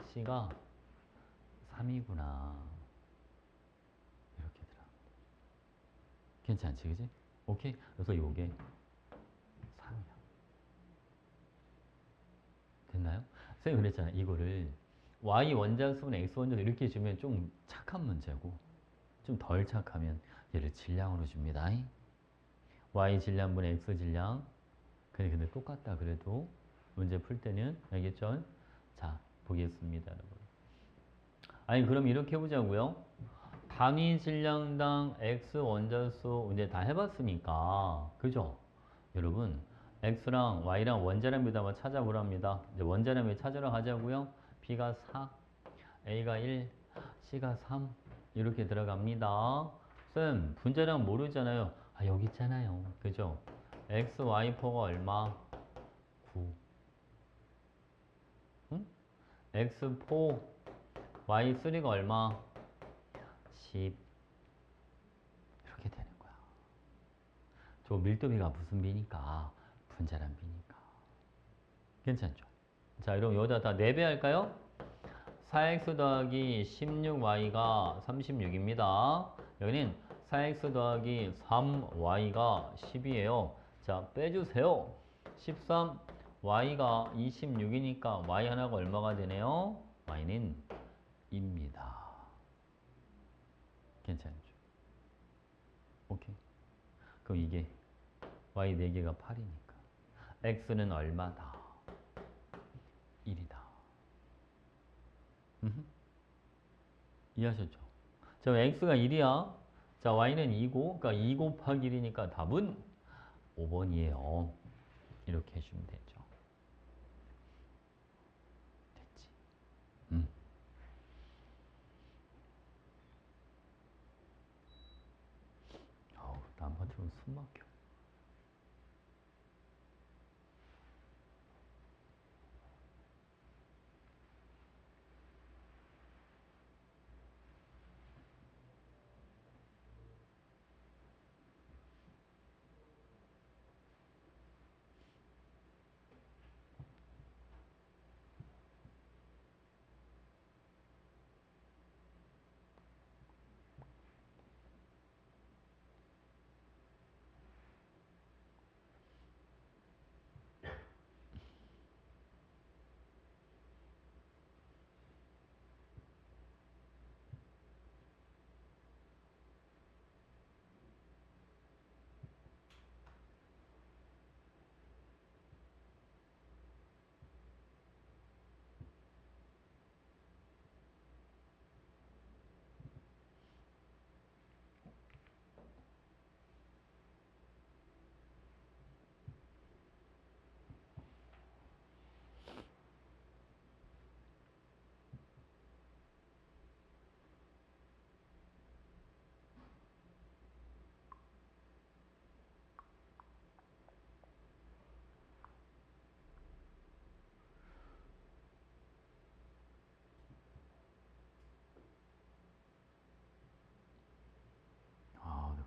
A: C가 3이구나. 이렇게 들어갑니다. 괜찮지, 그지? 오케이? 그래서 요게 3이야. 됐나요? 선생님 그랬잖아. 이거를 y 원자수분 x 원자수 이렇게 주면 좀 착한 문제고 좀 덜 착하면 얘를 질량으로 줍니다. y 질량분의 x 질량. 근데 똑같다 그래도 문제 풀 때는 알겠죠? 자, 보겠습니다, 여러분. 아니 그럼 이렇게 해보자고요. 단위 질량당 x 원자수 이제 다 해봤으니까 그죠? 여러분 x랑 y랑 원자량 비도 한번 찾아보랍니다. 이제 원자량 비 찾으러 가자고요. b가 4, a가 1, c가 3 이렇게 들어갑니다. 쌤 분자량 모르잖아요. 아 여기 있잖아요. 그죠? x, y4가 얼마? 9. 응? x4, y3가 얼마? 10. 이렇게 되는 거야. 저 밀도비가 무슨 비니까? 분자량 비니까. 괜찮죠? 자, 그럼 여기다 다 4배 할까요? 4x 더하기 16y가 36입니다. 여기는 4x 더하기 3y가 10이에요. 자, 빼주세요. 13, y가 26이니까 y 하나가 얼마가 되네요? y는 2입니다. 괜찮죠? 오케이. 그럼 이게 y 4개가 8이니까 x는 얼마다? 1이다. 이해하셨죠? 자, x가 1이야. 자, y는 2고, 그러니까 2 곱하기 1이니까 답은 5번이에요. 이렇게 해주면 되죠. 됐지? 남한테는 숨 막혀.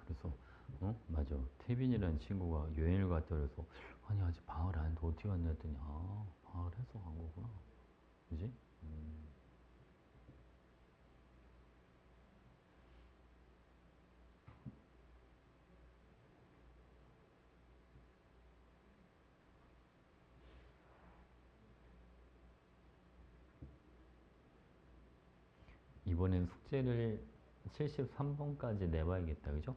A: 그래서 맞아. 태빈이라는 친구가 여행을 갔다 그래서 아니 아직 방을 안 했는데 어떻게 왔냐 했더니 방을 해서 간 거구나. 그지? 이번엔 숙제를 73번까지 내봐야겠다. 그죠?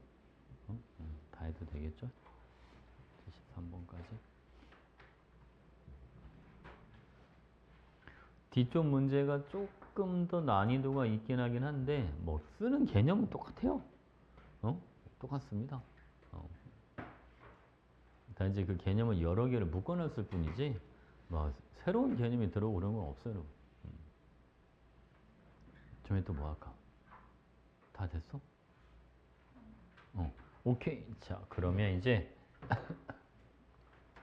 A: 다 해도 되겠죠? 73번까지. 뒤쪽 문제가 조금 더 난이도가 있긴 하긴 한데 뭐 쓰는 개념은 똑같아요. 똑같습니다. 단지 그 개념을 여러 개를 묶어놨을 뿐이지 뭐 새로운 개념이 들어오고 그런 건 없어요. 저희 또 뭐 할까? 다 됐어? 오케이. 자, 그러면 이제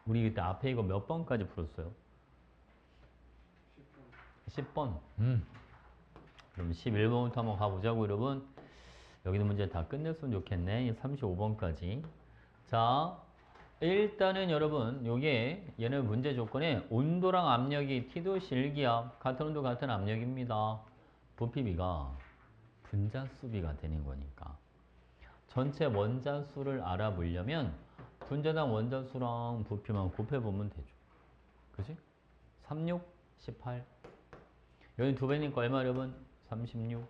A: 우리 그때 앞에 이거 몇 번까지 풀었어요? 10번. 그럼 11번부터 한번 가보자고, 여러분. 여기는 문제 다 끝냈으면 좋겠네. 35번까지. 자, 일단은 여러분, 요게 얘는 문제 조건에 온도랑 압력이 T도 실기압, 같은 온도 같은 압력입니다. 부피비가 분자수비가 되는 거니까 전체 원자수를 알아보려면 분자당 원자수랑 부피만 곱해보면 되죠. 그지? 36, 18. 여기 두 배니까 얼마 여러분? 36.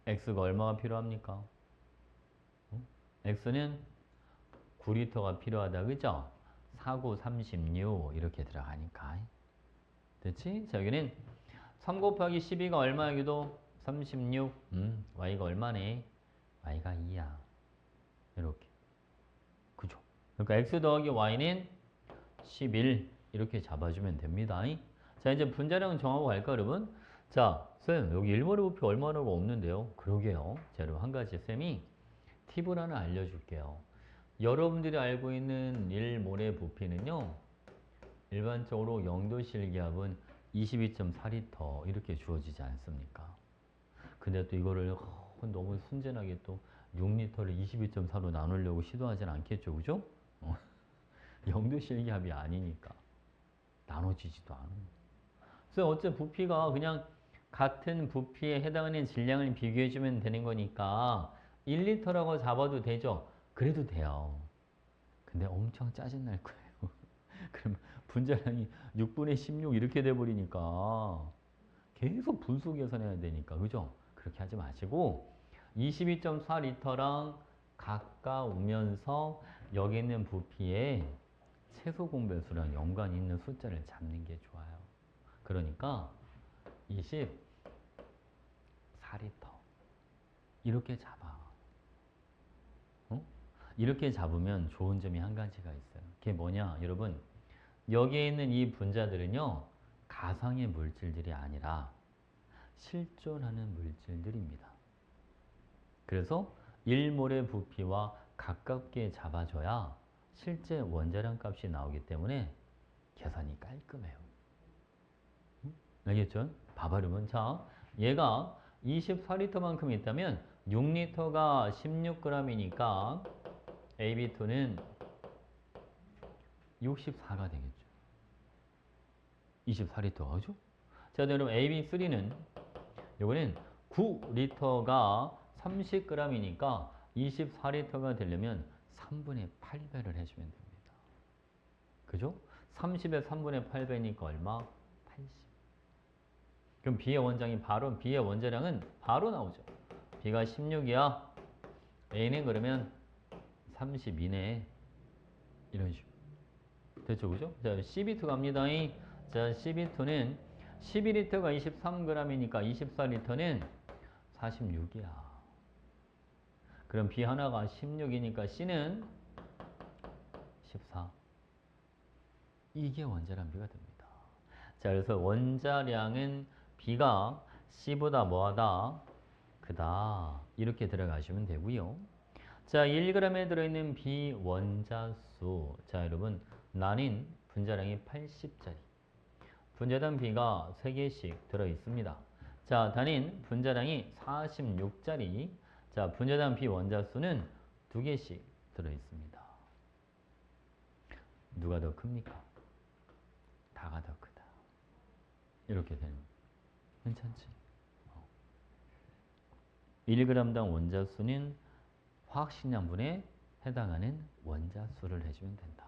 A: X가 얼마가 필요합니까? X는 9리터가 필요하다. 그죠? 4, 9, 36 이렇게 들어가니까. 됐지? 자, 여기는 3 곱하기 12가 얼마 여기도? 36. Y가 얼마네? Y가 2야. 이렇게. 그죠? 그러니까 X 더하기 Y는 11 이렇게 잡아주면 됩니다. 자, 이제 분자량은 정하고 갈까 여러분? 자, 쌤 여기 1몰의 부피 얼마라고 없는데요? 그러게요. 자, 여러분 한 가지 쌤이 팁을 하나 알려줄게요. 여러분들이 알고 있는 1몰의 부피는요. 일반적으로 영도실 기압은 22.4리터 이렇게 주어지지 않습니까? 근데 또 이거를 너무 순진하게 또 6리터를 22.4로 나누려고 시도하진 않겠죠. 그죠? 영도실 기압이 아니니까 나눠지지도 않아요. 그래서 어째 부피가 그냥 같은 부피에 해당하는 질량을 비교해주면 되는 거니까 1리터라고 잡아도 되죠? 그래도 돼요. 근데 엄청 짜증날 거예요. 그럼 분자량이 6분의 16 이렇게 돼버리니까 계속 분수 계산해야 되니까. 그죠? 그렇게 하지 마시고 22.4리터랑 가까우면서 여기 있는 부피에 최소 공배수랑 연관이 있는 숫자를 잡는 게 좋아요. 그러니까 24리터 이렇게 잡아. 이렇게 잡으면 좋은 점이 한 가지가 있어요. 그게 뭐냐 여러분, 여기에 있는 이 분자들은요 가상의 물질들이 아니라 실존하는 물질들입니다. 그래서 1몰의 부피와 가깝게 잡아줘야 실제 원자량 값이 나오기 때문에 계산이 깔끔해요. 알겠죠? 봐봐 여러분. 자, 얘가 24리터만큼 있다면 6리터가 16g이니까 AB2는 64가 되겠죠. 24리터, 그죠? 자, 여러분 AB3는 요거는 9리터가 30g이니까 24리터가 되려면 3분의 8배를 해주면 됩니다. 그죠? 30에 3분의 8배니까 얼마? 80. 그럼 B의 원장이 바로, B의 원자량은 바로 나오죠. B가 16이야. A는 그러면 32네. 이런 식으로. 됐죠, 그죠? 자, CB2 갑니다. 자, CB2는 12리터가 23g이니까 24리터는 46이야. 그럼 B 하나가 16이니까 C는 14. 이게 원자량 B가 됩니다. 자, 그래서 원자량은 B가 C보다 뭐하다? 크다. 이렇게 들어가시면 되고요. 자, 1g에 들어있는 B 원자수. 자, 여러분 나는 분자량이 80짜리. 분자당 B가 3개씩 들어있습니다. 자, 단인 분자량이 46짜리. 자, 분자당 B 원자수는 2개씩 들어있습니다. 누가 더 큽니까? 다가 더 크다. 이렇게 되는. 괜찮지? 1g당 원자수는 화학식량분에 해당하는 원자수를 해주면 된다.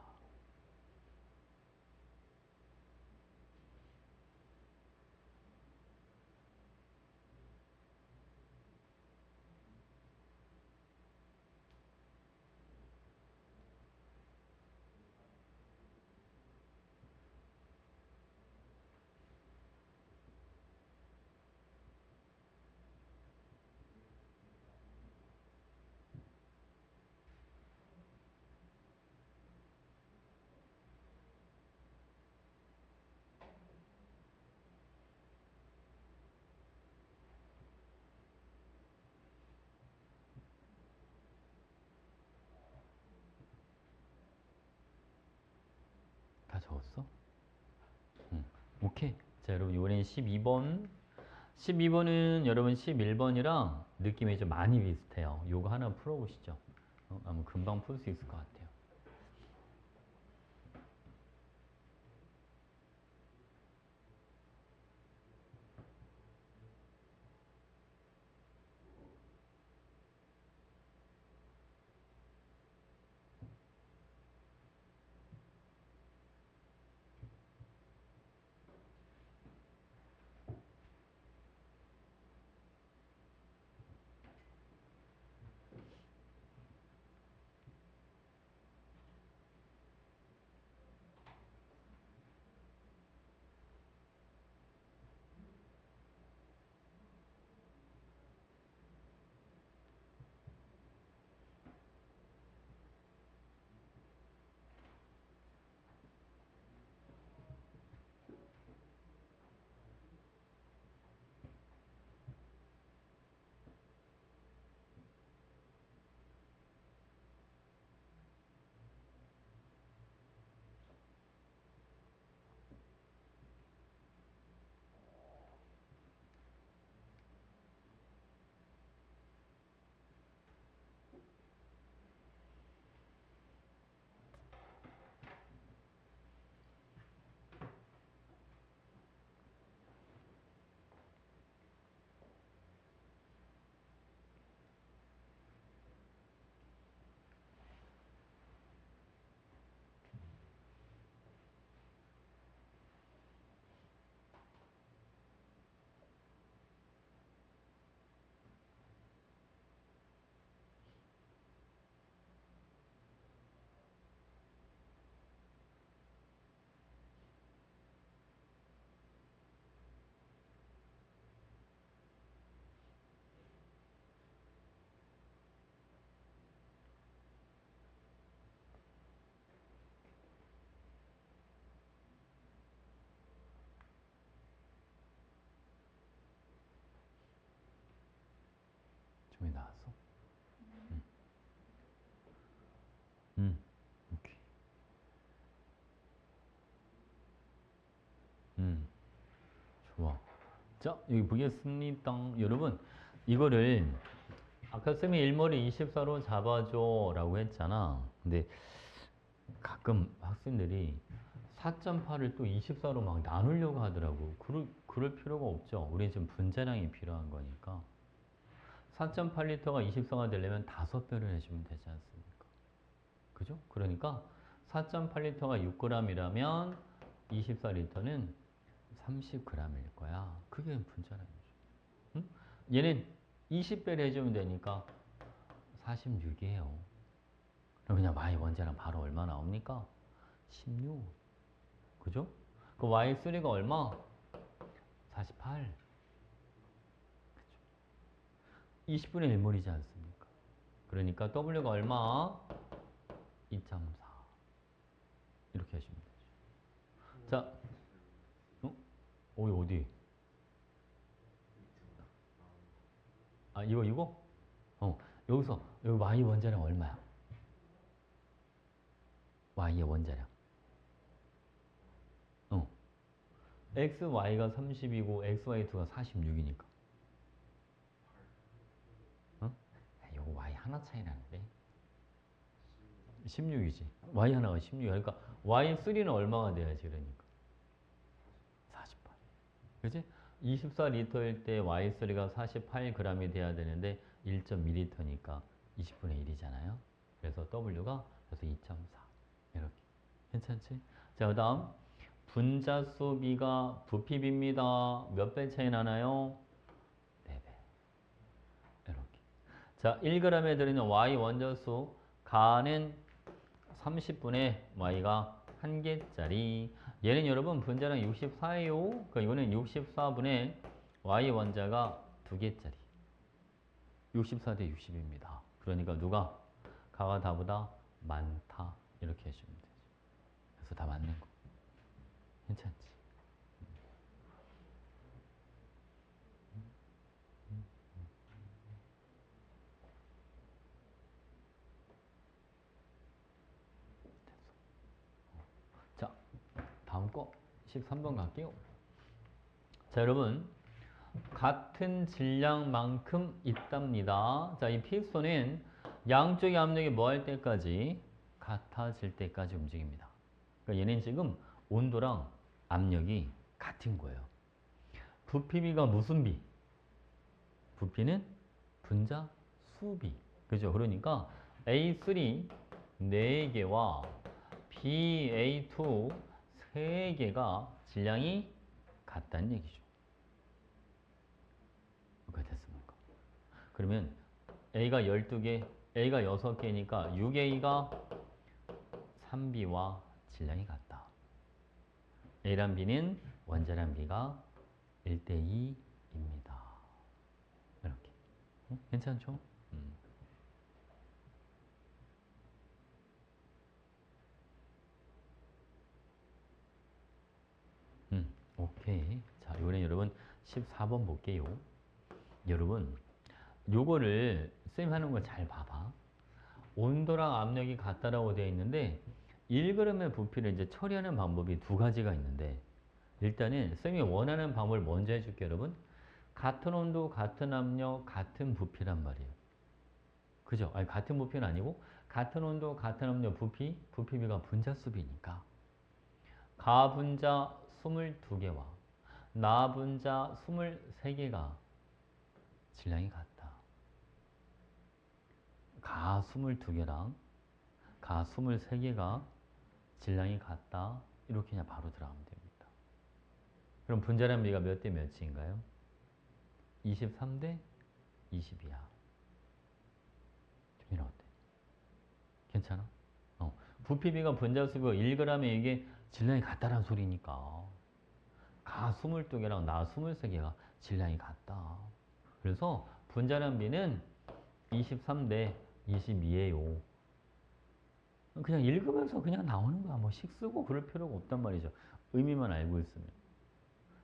A: 다 적었어? 오케이. 자, 여러분 이번엔 12번. 12번은 여러분 11번이랑 느낌이 좀 많이 비슷해요. 요거 하나 풀어보시죠. 아마 금방 풀 수 있을 것 같아요. 자, 여기 보겠습니다. 여러분, 이거를 아까 쌤이 일머리 24로 잡아줘 라고 했잖아. 근데 가끔 학생들이 4.8을 또 24로 막 나누려고 하더라고. 그럴 필요가 없죠. 우리는 지금 분자량이 필요한 거니까. 4.8리터가 24가 되려면 5배를 해주면 되지 않습니까? 그죠? 그러니까 4.8리터가 6g이라면 24리터는 30g일 거야. 그게 분자량이죠. 응? 얘는 20배를 해주면 되니까 46이에요. 그럼 그냥 y 원자량 바로 얼마 나옵니까? 16. 그죠? 그 y3가 얼마? 48. 20분의 1몰이지 않습니까? 그러니까 W가 얼마? 2.4. 이렇게 하시면 되죠. 자, 어디? 아, 이거? 여기서, 여기 Y 원자량 얼마야? Y의 원자량. XY가 30이고, XY2가 46이니까. 이거 Y 하나 차이 나는데? 16이지. Y 하나가 16. 그러니까 Y3는 얼마가 돼야지, 그러니까. 48. 그치? 24리터일 때 Y3가 48g이 돼야 되는데 1.2리터니까 20분의 1이잖아요. 그래서 W가 그래서 2.4 이렇게. 괜찮지? 자, 그 다음 분자수 B가 부피비입니다. 몇 배 차이 나나요? 4배. 이렇게. 자, 1g에 들어있는 Y 원자수 가는 30분의 Y가 1개짜리. 얘는 여러분 분자량 64예요. 그러니까 이거는 64분의 Y 원자가 2개짜리. 64 대 60입니다. 그러니까 누가? 가가 다보다 많다. 이렇게 해주면 되죠. 그래서 다 맞는 거. 괜찮지? 자, 다음 거 13번 갈게요. 자, 여러분 같은 질량만큼 있답니다. 자, 이 피스톤은 양쪽의 압력이 뭐 할 때까지? 같아질 때까지 움직입니다. 그러니까 얘는 지금 온도랑 압력이 같은 거예요. 부피비가 무슨 비? 부피는 분자 수비. 그죠? 그러니까 A3 4개와 BA2 3개가 질량이 같다는 얘기죠. 그렇게 됐습니까? 그러면 A가 12개, A가 6개니까 6A가 3B와 질량이 같다. A란 B는 원자량 B가 1대2입니다. 이렇게. 괜찮죠? 오케이. 자, 이번에 여러분 14번 볼게요. 여러분, 요거를 쌤 하는 거 잘 봐봐. 온도랑 압력이 같다라고 되어 있는데 1g의 부피를 이제 처리하는 방법이 두 가지가 있는데 일단은 쌤이 원하는 방법을 먼저 해줄게요, 여러분. 같은 온도, 같은 압력, 같은 부피란 말이에요. 그죠? 아니, 같은 부피는 아니고 같은 온도, 같은 압력, 부피비가 분자수비니까 가분자 22개와 나분자 23개가 질량이 같다. 가 22개랑 가 23개가 질량이 같다. 이렇게 그냥 바로 들어가면 됩니다. 그럼 분자량 비가 몇 대 몇인가요? 23대 20이야. 주민아 어때? 괜찮아? 부피비가 분자수비가 1g에 이게 질량이 같다라는 소리니까 가 22개랑 나 23개가 질량이 같다. 그래서 분자량 비는 23대 22예요. 그냥 읽으면서 그냥 나오는 거야. 뭐 식 쓰고 그럴 필요가 없단 말이죠. 의미만 알고 있으면.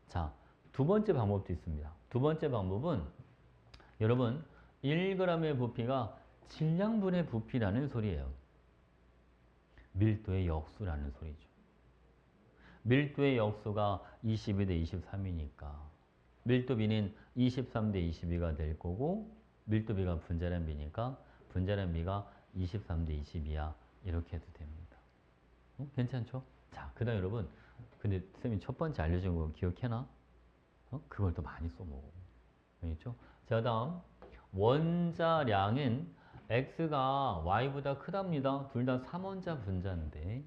A: 자, 두 번째 방법도 있습니다. 두 번째 방법은 여러분 1g의 부피가 질량분의 부피라는 소리예요. 밀도의 역수라는 소리죠. 밀도의 역수가 22대 23이니까 밀도비는 23대 22가 될 거고 밀도비가 분자량 비니까 분자량 비가 23대 22야. 이렇게 해도 됩니다. 괜찮죠? 자, 그 다음 여러분 근데 쌤이 첫 번째 알려준 거 기억해나? 그걸 또 많이 써먹어. 알겠죠? 자, 다음 원자량은 x가 y보다 크답니다. 둘 다 3원자 분자인데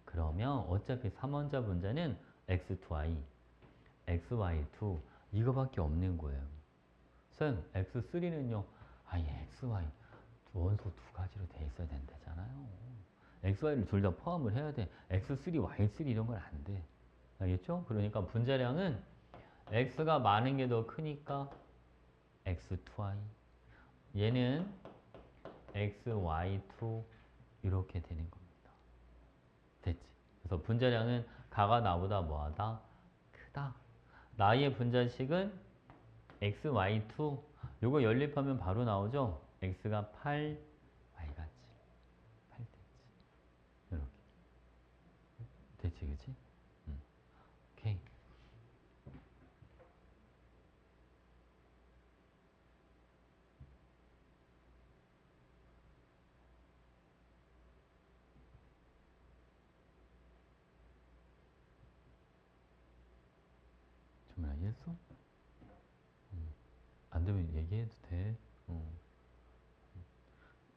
A: 그러면 어차피 3원자 분자는 x2y, xy2 이거밖에 없는 거예요. 쌤, x3는요? 아예 xy 원소 두 가지로 돼 있어야 된다잖아요. xy를 둘 다 포함을 해야 돼. x3, y3 이런 건 안 돼. 알겠죠? 그러니까 분자량은 x가 많은 게 더 크니까 x2y 얘는 xy2 이렇게 되는 겁니다. 됐지? 그래서 분자량은 가가 나보다 뭐하다? 크다. 나의 분자식은 xy2 요거 연립하면 바로 나오죠? x가 8, y가 7. 8 됐지. 이렇게. 됐지, 그치? 오케이. 정말 이해했어? 안 되면 얘기해도 돼.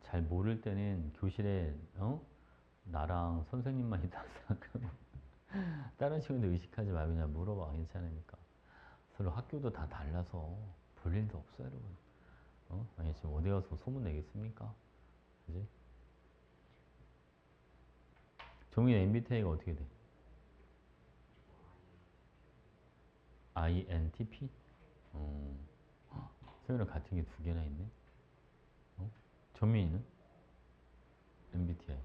A: 잘 모를 때는 교실에 나랑 선생님만 있다 생각하고 다른 친구들 의식하지 말고 그냥 물어봐. 괜찮으니까. 서로 학교도 다 달라서 볼 일도 없어요, 여러분. 아니 지금 어디 가서 소문 내겠습니까? 그지? 종이 MBTI가 어떻게 돼? INTP? 세우랑 같은 게 두 개나 있네. 전민이는? MBTI.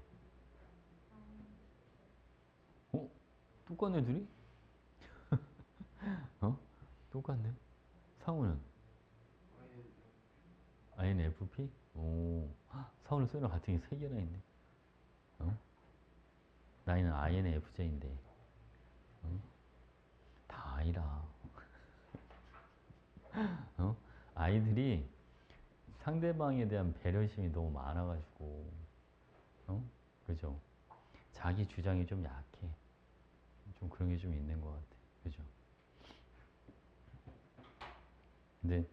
A: 똑같네 둘이? 똑같네. 상우는? INFP? 상우는 세우랑 같은 게 세 개나 있네. 나이는 INFJ인데. 다 아이라. 아이들이 상대방에 대한 배려심이 너무 많아가지고, 그죠? 자기 주장이 좀 약해. 좀 그런 게 좀 있는 것 같아. 그죠? 근데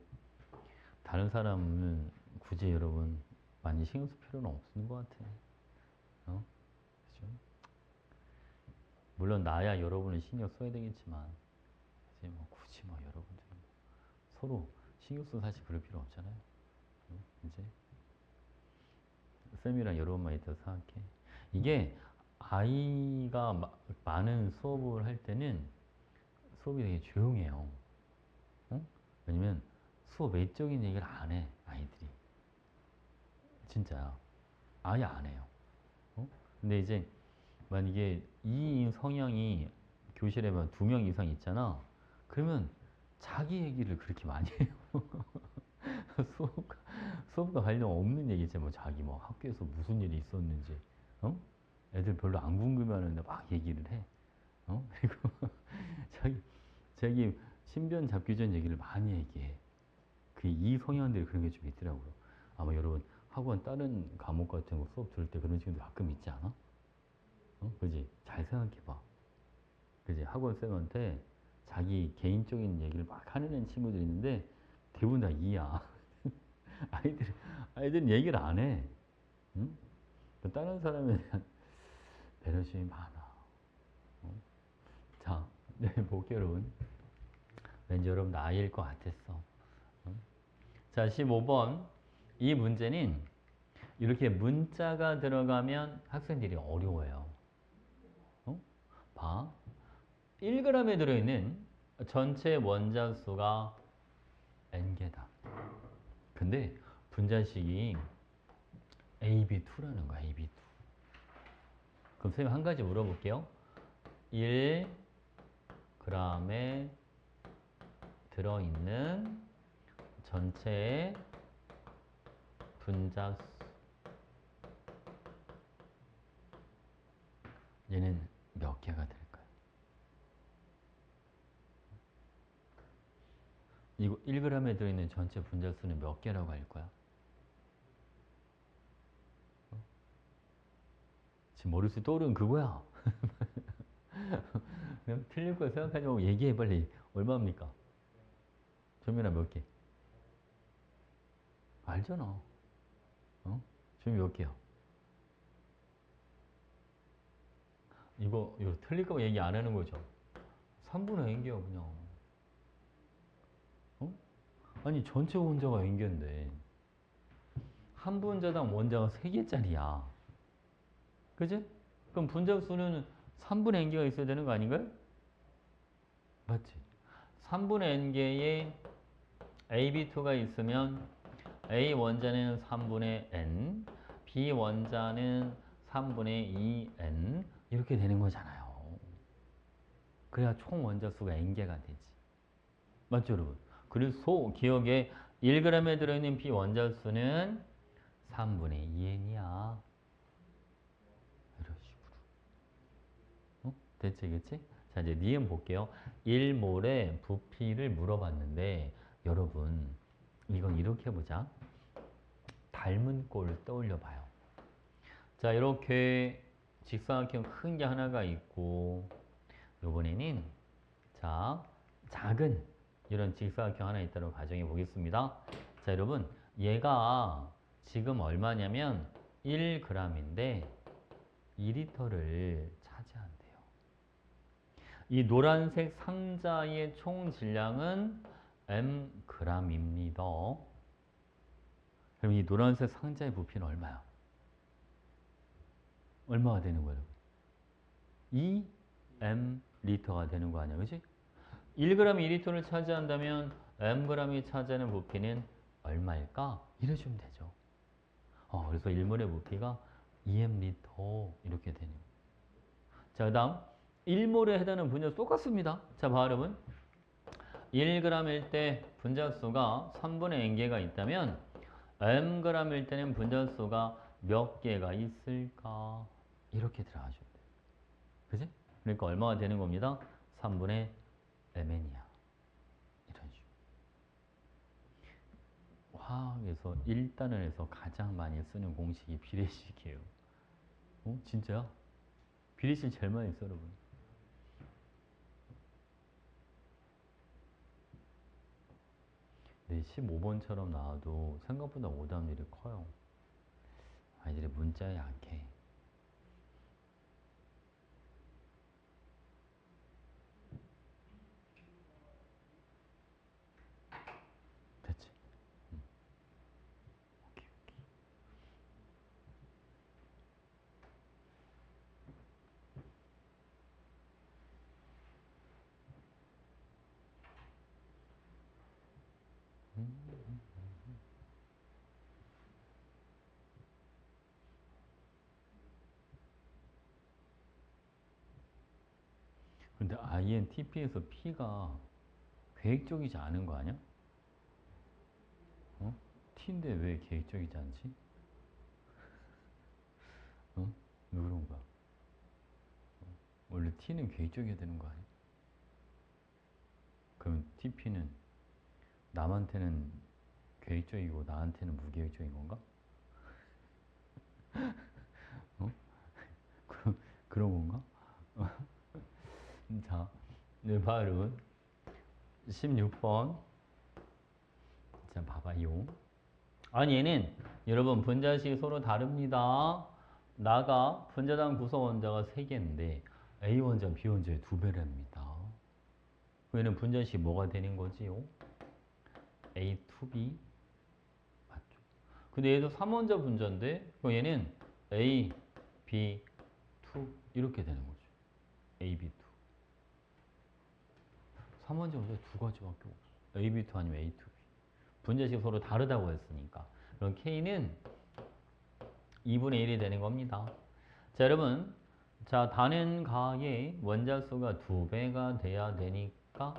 A: 다른 사람은 굳이 여러분 많이 신경 쓸 필요는 없는 것 같아. 그죠? 물론 나야 여러분을 신경 써야 되겠지만, 이제 뭐 굳이 뭐 여러분들 서로 신경 써서 사실 그럴 필요 없잖아요. 이제 쌤이랑 여러분만 있다고 생각해. 이게 아이가 많은 수업을 할 때는 수업이 되게 조용해요. 왜냐면 수업 외적인 얘기를 안 해, 아이들이. 진짜야. 아예 안 해요. 근데 이제 만약에 이 성향이 교실에 만 2명 이상 있잖아. 그러면 자기 얘기를 그렇게 많이 해요. 수업과, 수업과 관련 없는 얘기지. 뭐 자기 뭐 학교에서 무슨 일이 있었는지. 애들 별로 안 궁금해하는데 막 얘기를 해. 그리고 자기 신변 잡기 전 얘기를 많이 얘기해. 그 이 성향들이 그런 게 좀 있더라고요. 아마 여러분 학원 다른 과목 같은 거 수업 들을 때 그런 친구들 가끔 있지 않아? 그지? 잘 생각해봐. 그지? 학원 쌤한테 자기 개인적인 얘기를 막 하는 친구들이 있는데 대부분 다 이야. 아이들, 아이들은 얘기를 안 해. 응? 다른 사람에 대한 배려심이 많아. 자, 네, 볼게요, 여러분. 왠지 여러분 나이일 것 같았어. 자, 15번. 이 문제는 이렇게 문자가 들어가면 학생들이 어려워요. 봐. 1g에 들어있는 전체 원자수가 n개다. 근데 분자식이 AB2라는 거야, AB2. 그럼 선생님 한 가지 물어볼게요. 1g에 들어있는 전체 분자수. 얘는 몇 개가 될까요? 이거 1g에 들어있는 전체 분자수는 몇 개라고 할 거야? 지금 머릿속에 떠오르는 그거야. 그냥 틀릴 거 생각하지 말고 얘기해 빨리. 얼마입니까? 조민아 몇 개? 알잖아. 어? 조민 몇 개야? 이거 틀릴 거 얘기 안 하는 거죠? 3분의 n개야 그냥. 어? 아니 전체 원자가 n개인데 한 분자당 원자가 3개짜리야. 그지? 그럼 분자수는 3분의 n개가 있어야 되는 거 아닌가요? 맞지? 3분의 n개의 AB2가 있으면 A 원자는 3분의 n, B 원자는 3분의 2n 이렇게 되는 거잖아요. 그래야 총 원자수가 n개가 되지. 맞죠 여러분? 그래서 기억에 1g에 들어있는 B 원자수는 3분의 2n이야. 이런 식으로. 됐지? 자, 이제 니은 볼게요. 1몰의 부피를 물어봤는데, 여러분, 이건 이렇게 해보자. 닮은 꼴을 떠올려 봐요. 자, 이렇게 직사각형 큰 게 하나가 있고, 요번에는, 자, 작은 이런 직사각형 하나 있다고 가정해 보겠습니다. 자, 여러분, 얘가 지금 얼마냐면 1g인데 2리터를 차지한대요. 이 노란색 상자의 총 질량은 mg입니다. 그럼 이 노란색 상자의 부피는 얼마야? 얼마가 되는 거예요? 2m리터가 되는 거 아니야, 그치? 1g 2리터를 차지한다면 mg이 차지하는 부피는 얼마일까? 이래주면 되죠. 그래서 1몰의 부피가 2m리터 이렇게 되는 거예요. 자, 그 다음 1몰에 해당하는 분자수 똑같습니다. 자, 봐 여러분. 1g일 때 분자수가 3분의 n개가 있다면 mg일 때는 분자수가 몇 개가 있을까? 이렇게 들어가시면 돼요. 그지? 그러니까 얼마가 되는 겁니다? 3분의 mn이야. 이런 식으로. 화학에서 1단원에서 가장 많이 쓰는 공식이 비례식이에요. 진짜야? 비례식 제일 많이 써, 여러분. 네, 15번처럼 나와도 생각보다 오답률이 커요. 아이들이 문자에 약해. 됐지? 오케이. 근데 INTP에서 P가 계획적이지 않은 거 아니야? T인데 왜 계획적이지 않지? 왜 그런 거야? 원래 T는 계획적이어야 되는 거 아니야? 그럼 TP는 남한테는 계획적이고 나한테는 무계획적인 건가? 그런 건가? 자, 네, 봐 여러분. 16번. 자, 봐봐요. 아니 얘는 여러분 분자식이 서로 다릅니다. 나가 분자당 구성 원자가 3개인데 A 원자, B 원자의 2배랍니다. 얘는 분자식이 뭐가 되는 거지요? A2B 맞죠? 근데 얘도 3원자 분자인데 그럼 얘는 A, B, 2 이렇게 되는 거죠. A, B, 2 3원자 분자 두 가지밖에 없어. A, B, 2 아니면 A, 2B 분자식이 서로 다르다고 했으니까 그럼 K는 2분의 1이 되는 겁니다. 자, 여러분. 자, 단은가의 원자수가 2배가 돼야 되니까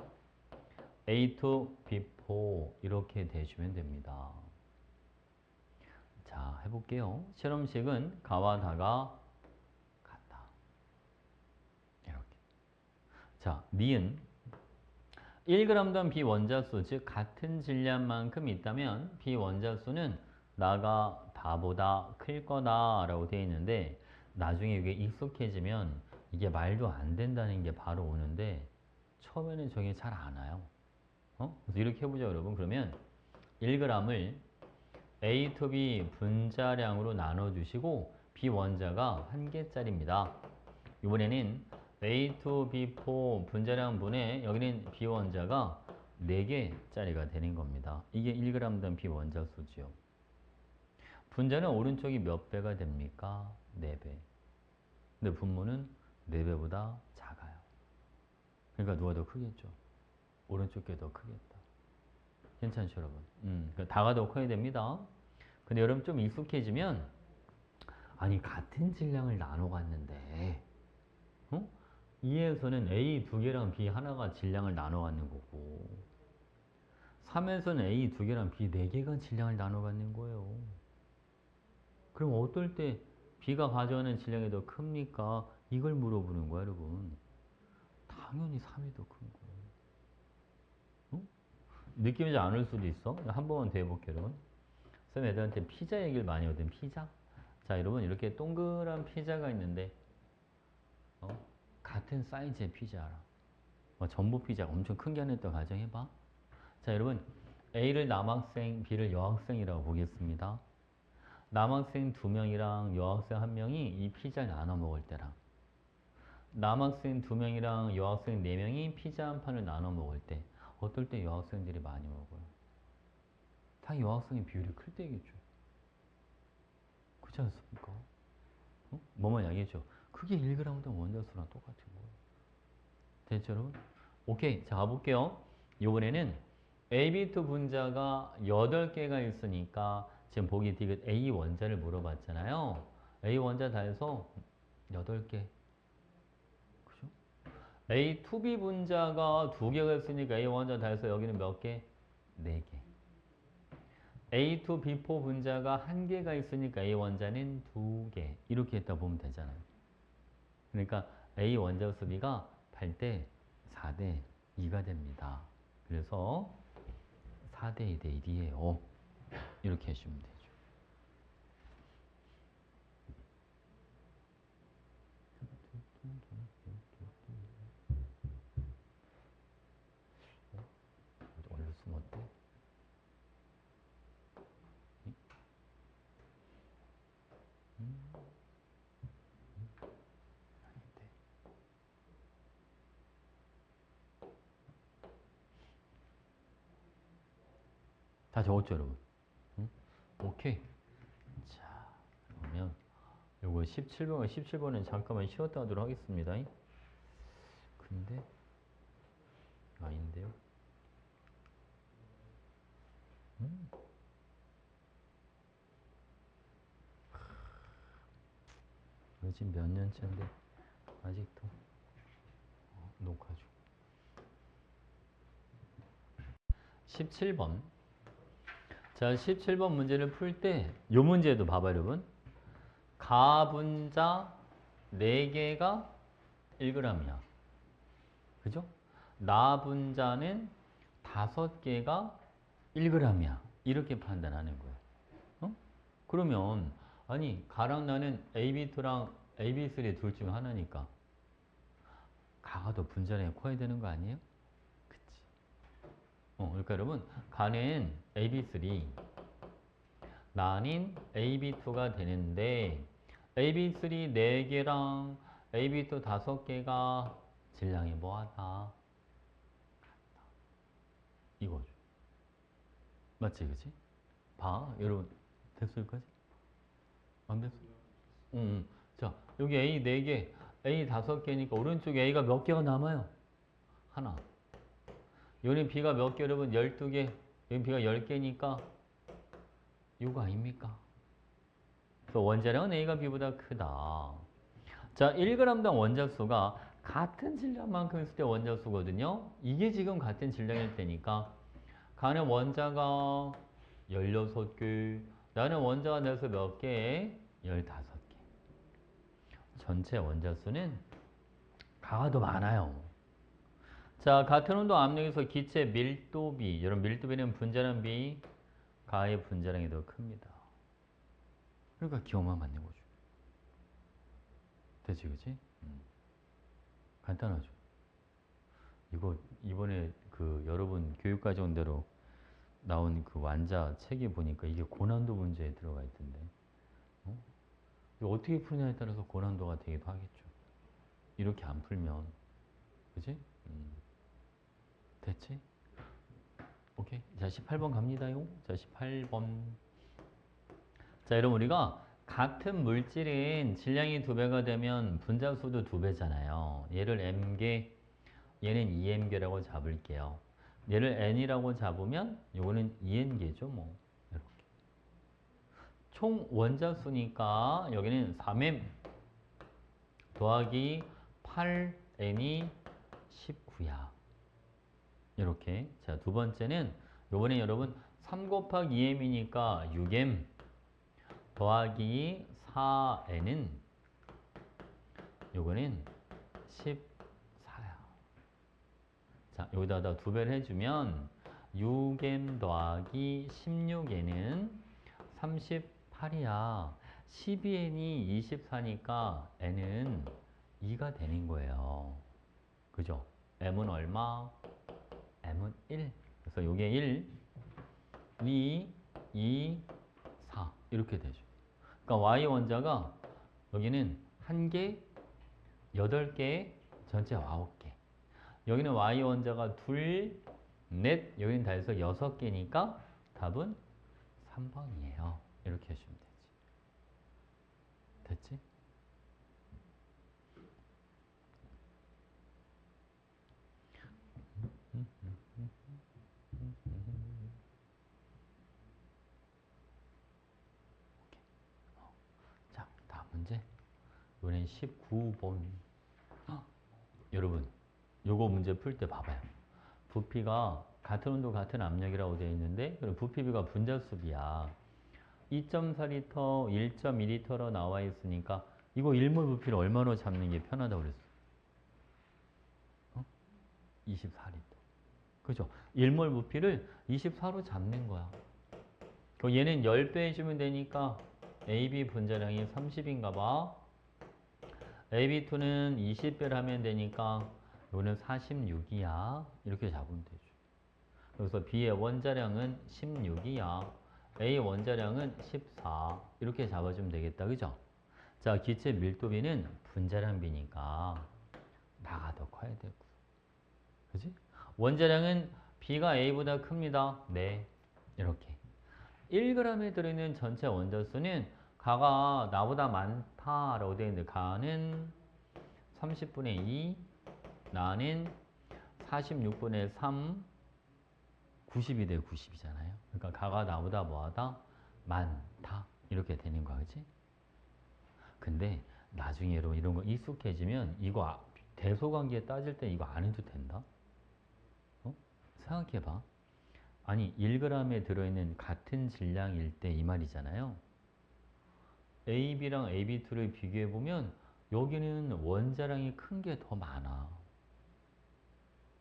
A: A2, B4 이렇게 대주면 됩니다. 자, 해볼게요. 실험식은 가와 다가 같다. 이렇게. 자, 니은 1g당 비원자수, 즉 같은 질량만큼 있다면 비원자수는 나가 다보다 클 거다라고 되어 있는데 나중에 이게 익숙해지면 이게 말도 안 된다는 게 바로 오는데 처음에는 저게 잘 안 와요. 그래서 이렇게 해보자 여러분. 그러면 1g을 A to B 분자량으로 나눠주시고 비원자가 1개짜리입니다. 이번에는 A to B4 분자량 분에 여기는 비원자가 4개짜리가 되는 겁니다. 이게 1g당 비원자수지요. 분자는 오른쪽이 몇 배가 됩니까? 4배. 근데 분모는 4배보다 작아요. 그러니까 누가 더 크겠죠? 오른쪽 게 더 크겠다. 괜찮죠, 여러분? 그러니까 다가 더 커야 됩니다. 근데 여러분 좀 익숙해지면 아니 같은 질량을 나눠 갔는데 2에서는 A 2개랑 B 하나가 질량을 나눠 갖는 거고 3에서는 A 2개랑 B 4개가 질량을 나눠 갖는 거예요. 그럼 어떨 때 B가 가져가는 질량이 더 큽니까? 이걸 물어보는 거야, 여러분. 당연히 3이 더 큰 거예요. 느낌이지 않을 수도 있어. 한 번만 더 해볼게요, 여러분. 쌤 애들한테 피자 얘기를 많이 하거든, 피자. 자, 여러분 이렇게 동그란 피자가 있는데 같은 사이즈의 피자라. 전부 피자 엄청 큰 게 하나 있다고 가정해봐. 자, 여러분 A를 남학생, B를 여학생이라고 보겠습니다. 남학생 2명이랑 여학생 1명이 이 피자를 나눠 먹을 때랑 남학생 2명이랑 여학생 4명이 피자 한 판을 나눠 먹을 때 어떨 때 여학생들이 많이 먹어요? 당연히 여학생의 비율이 클 때겠죠. 그렇지 않습니까? 뭐만 이야기했죠? 그게 1g당 원자수랑 똑같은 거예요. 됐죠, 여러분? 오케이, 자 가볼게요. 이번에는 AB2 분자가 8개가 있으니까 지금 보기 디귿 A 원자를 물어봤잖아요. A 원자 다 해서 8개. 그죠? A2B 분자가 2개가 있으니까 A 원자 다 해서 여기는 몇 개? 4개. A2B4 분자가 1개가 있으니까 A 원자는 2개. 이렇게 했다 보면 되잖아요. 그러니까 A 원자 수비가 8대 4대 2가 됩니다. 그래서 4대 2대 1이에요. 이렇게 해주면 되죠. 올렸으면 어때? 아닌데. 다 적었죠, 여러분? 응? 오케이. 자, 그러면 요거 17번은 잠깐만 쉬었다 하도록 하겠습니다. 근데 아닌데요? 이거 지금 몇 년째인데 아직도 녹화 중. 17번. 자, 17번 문제를 풀 때 요 문제도 봐봐 여러분. 가분자 4개가 1g이야. 그죠? 나분자는 5개가 1g이야. 이렇게 판단하는 거야. 그러면 아니 가랑 나는 AB2랑 AB3 둘 중 하나니까 가가 더 분자량이 커야 되는 거 아니에요? 그치? 그러니까 여러분 가는 AB3 나는 AB2가 되는데 AB3 4개랑 AB2 5개가 질량이 뭐하다? 같다. 이거죠. 맞지, 그치? 봐, 여러분 됐어 여기까지? 안 됐어? 응. 자, 여기 A 4개, A 5개니까 오른쪽에 A가 몇 개가 남아요? 하나. 여기 B가 몇 개, 여러분? 12개. 여기 B가 10개니까 이거 아닙니까? 그래서 원자량은 A가 B보다 크다. 자, 1g당 원자수가 같은 질량만큼 있을 때 원자수거든요. 이게 지금 같은 질량일 때니까 가는 원자가 16개, 나는 원자가 돼서 몇 개? 15개. 전체 원자수는 가가 더 많아요. 자, 같은 온도 압력에서 기체 밀도비. 여러분 밀도비는 분자량 비, 가의 분자량이 더 큽니다. 그러니까 기호만 맞는 거죠. 됐지, 그치? 간단하죠. 이거 이번에 그 여러분 교육과정대로 나온 그 완자 책에 보니까 이게 고난도 문제에 들어가 있던데. 어? 이거 어떻게 푸느냐에 따라서 고난도가 되기도 하겠죠. 이렇게 안 풀면. 그치? 됐지? 오케이. 자, 18번 갑니다요. 자, 18번. 자, 여러분 우리가 같은 물질인 질량이 2배가 되면 분자수도 2배잖아요. 얘를 m개, 얘는 2m개라고 잡을게요. 얘를 n이라고 잡으면 요거는 2n개죠, 뭐. 이렇게. 총 원자수니까 여기는 3m 더하기 8n이 19야. 이렇게. 자, 두 번째는 요번에 여러분 3 곱하기 2m이니까 6m 더하기 4n은 요거는 14야. 자, 여기다가 2배를 해주면 6m 더하기 16n은 38이야. 12n이 24니까 n은 2가 되는 거예요. 그죠? m은 얼마? m은 1. 그래서 요게 1, 2, 4 이렇게 되죠. 그러니까 y 원자가 여기는 1개, 8개, 전체 9개. 여기는 y 원자가 2, 넷, 여기는 다 해서 6개니까 답은 3번이에요. 이렇게 해주면 되지. 됐지? 자, 다음 문제. 이번엔 19번. 여러분, 요거 문제 풀 때 봐봐요. 부피가 같은 온도 같은 압력이라고 되어 있는데 그럼 부피비가 분자수비야. 2.4L, 1.2L로 나와 있으니까 이거 1몰 부피를 얼마로 잡는 게 편하다고 그랬어? 24L. 그죠? 1몰 부피를 24로 잡는 거야. 그럼 얘는 10배 해주면 되니까 AB 분자량이 30인가 봐. AB2는 20배를 하면 되니까 이거는 46이야. 이렇게 잡으면 되죠. 그래서 B의 원자량은 16이야. A 원자량은 14. 이렇게 잡아주면 되겠다. 그죠? 자, 기체 밀도비는 분자량 비니까 나가 더 커야 되고. 그지? 원자량은 B가 A보다 큽니다. 네. 이렇게. 1g에 들어있는 전체 원자수는 가가 나보다 많다라고 되어 있는데 가는 30분의 2, 나는 46분의 3, 90이 돼 90이잖아요. 그러니까 가가 나보다 뭐하다? 많다. 이렇게 되는 거야. 그치? 근데 나중에 이런 거 익숙해지면 이거 대소관계 따질 때 이거 안 해도 된다? 어? 생각해봐. 아니 1g에 들어있는 같은 질량일 때 이 말이잖아요. AB랑 AB2를 비교해보면 여기는 원자량이 큰 게 더 많아.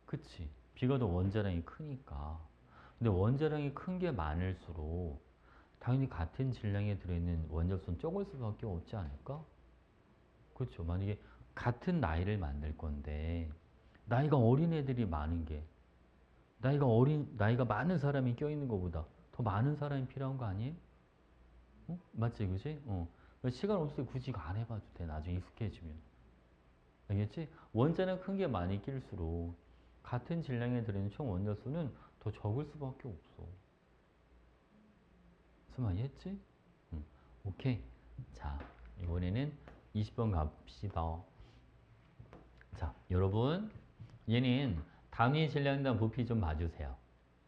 A: 그치? B가 더 원자량이 크니까. 근데 원자량이 큰 게 많을수록 당연히 같은 질량에 들어있는 원자수는 적을 수밖에 없지 않을까? 그렇죠. 만약에 같은 나이를 만들 건데 나이가 어린 애들이 많은 게 나이가 많은 사람이 껴있는 것보다 더 많은 사람이 필요한 거 아니에요? 어? 맞지, 그지? 시간 없을 때 굳이 이거 안 해봐도 돼. 나중에 익숙해지면. 알겠지? 원자는 큰 게 많이 낄수록 같은 질량에 들어있는 총 원자수는 더 적을 수밖에 없어. 무슨 말이겠지? 오케이. 자, 이번에는 20번 갑시다. 자, 여러분. 얘는 단위 질량당 부피 좀 봐주세요.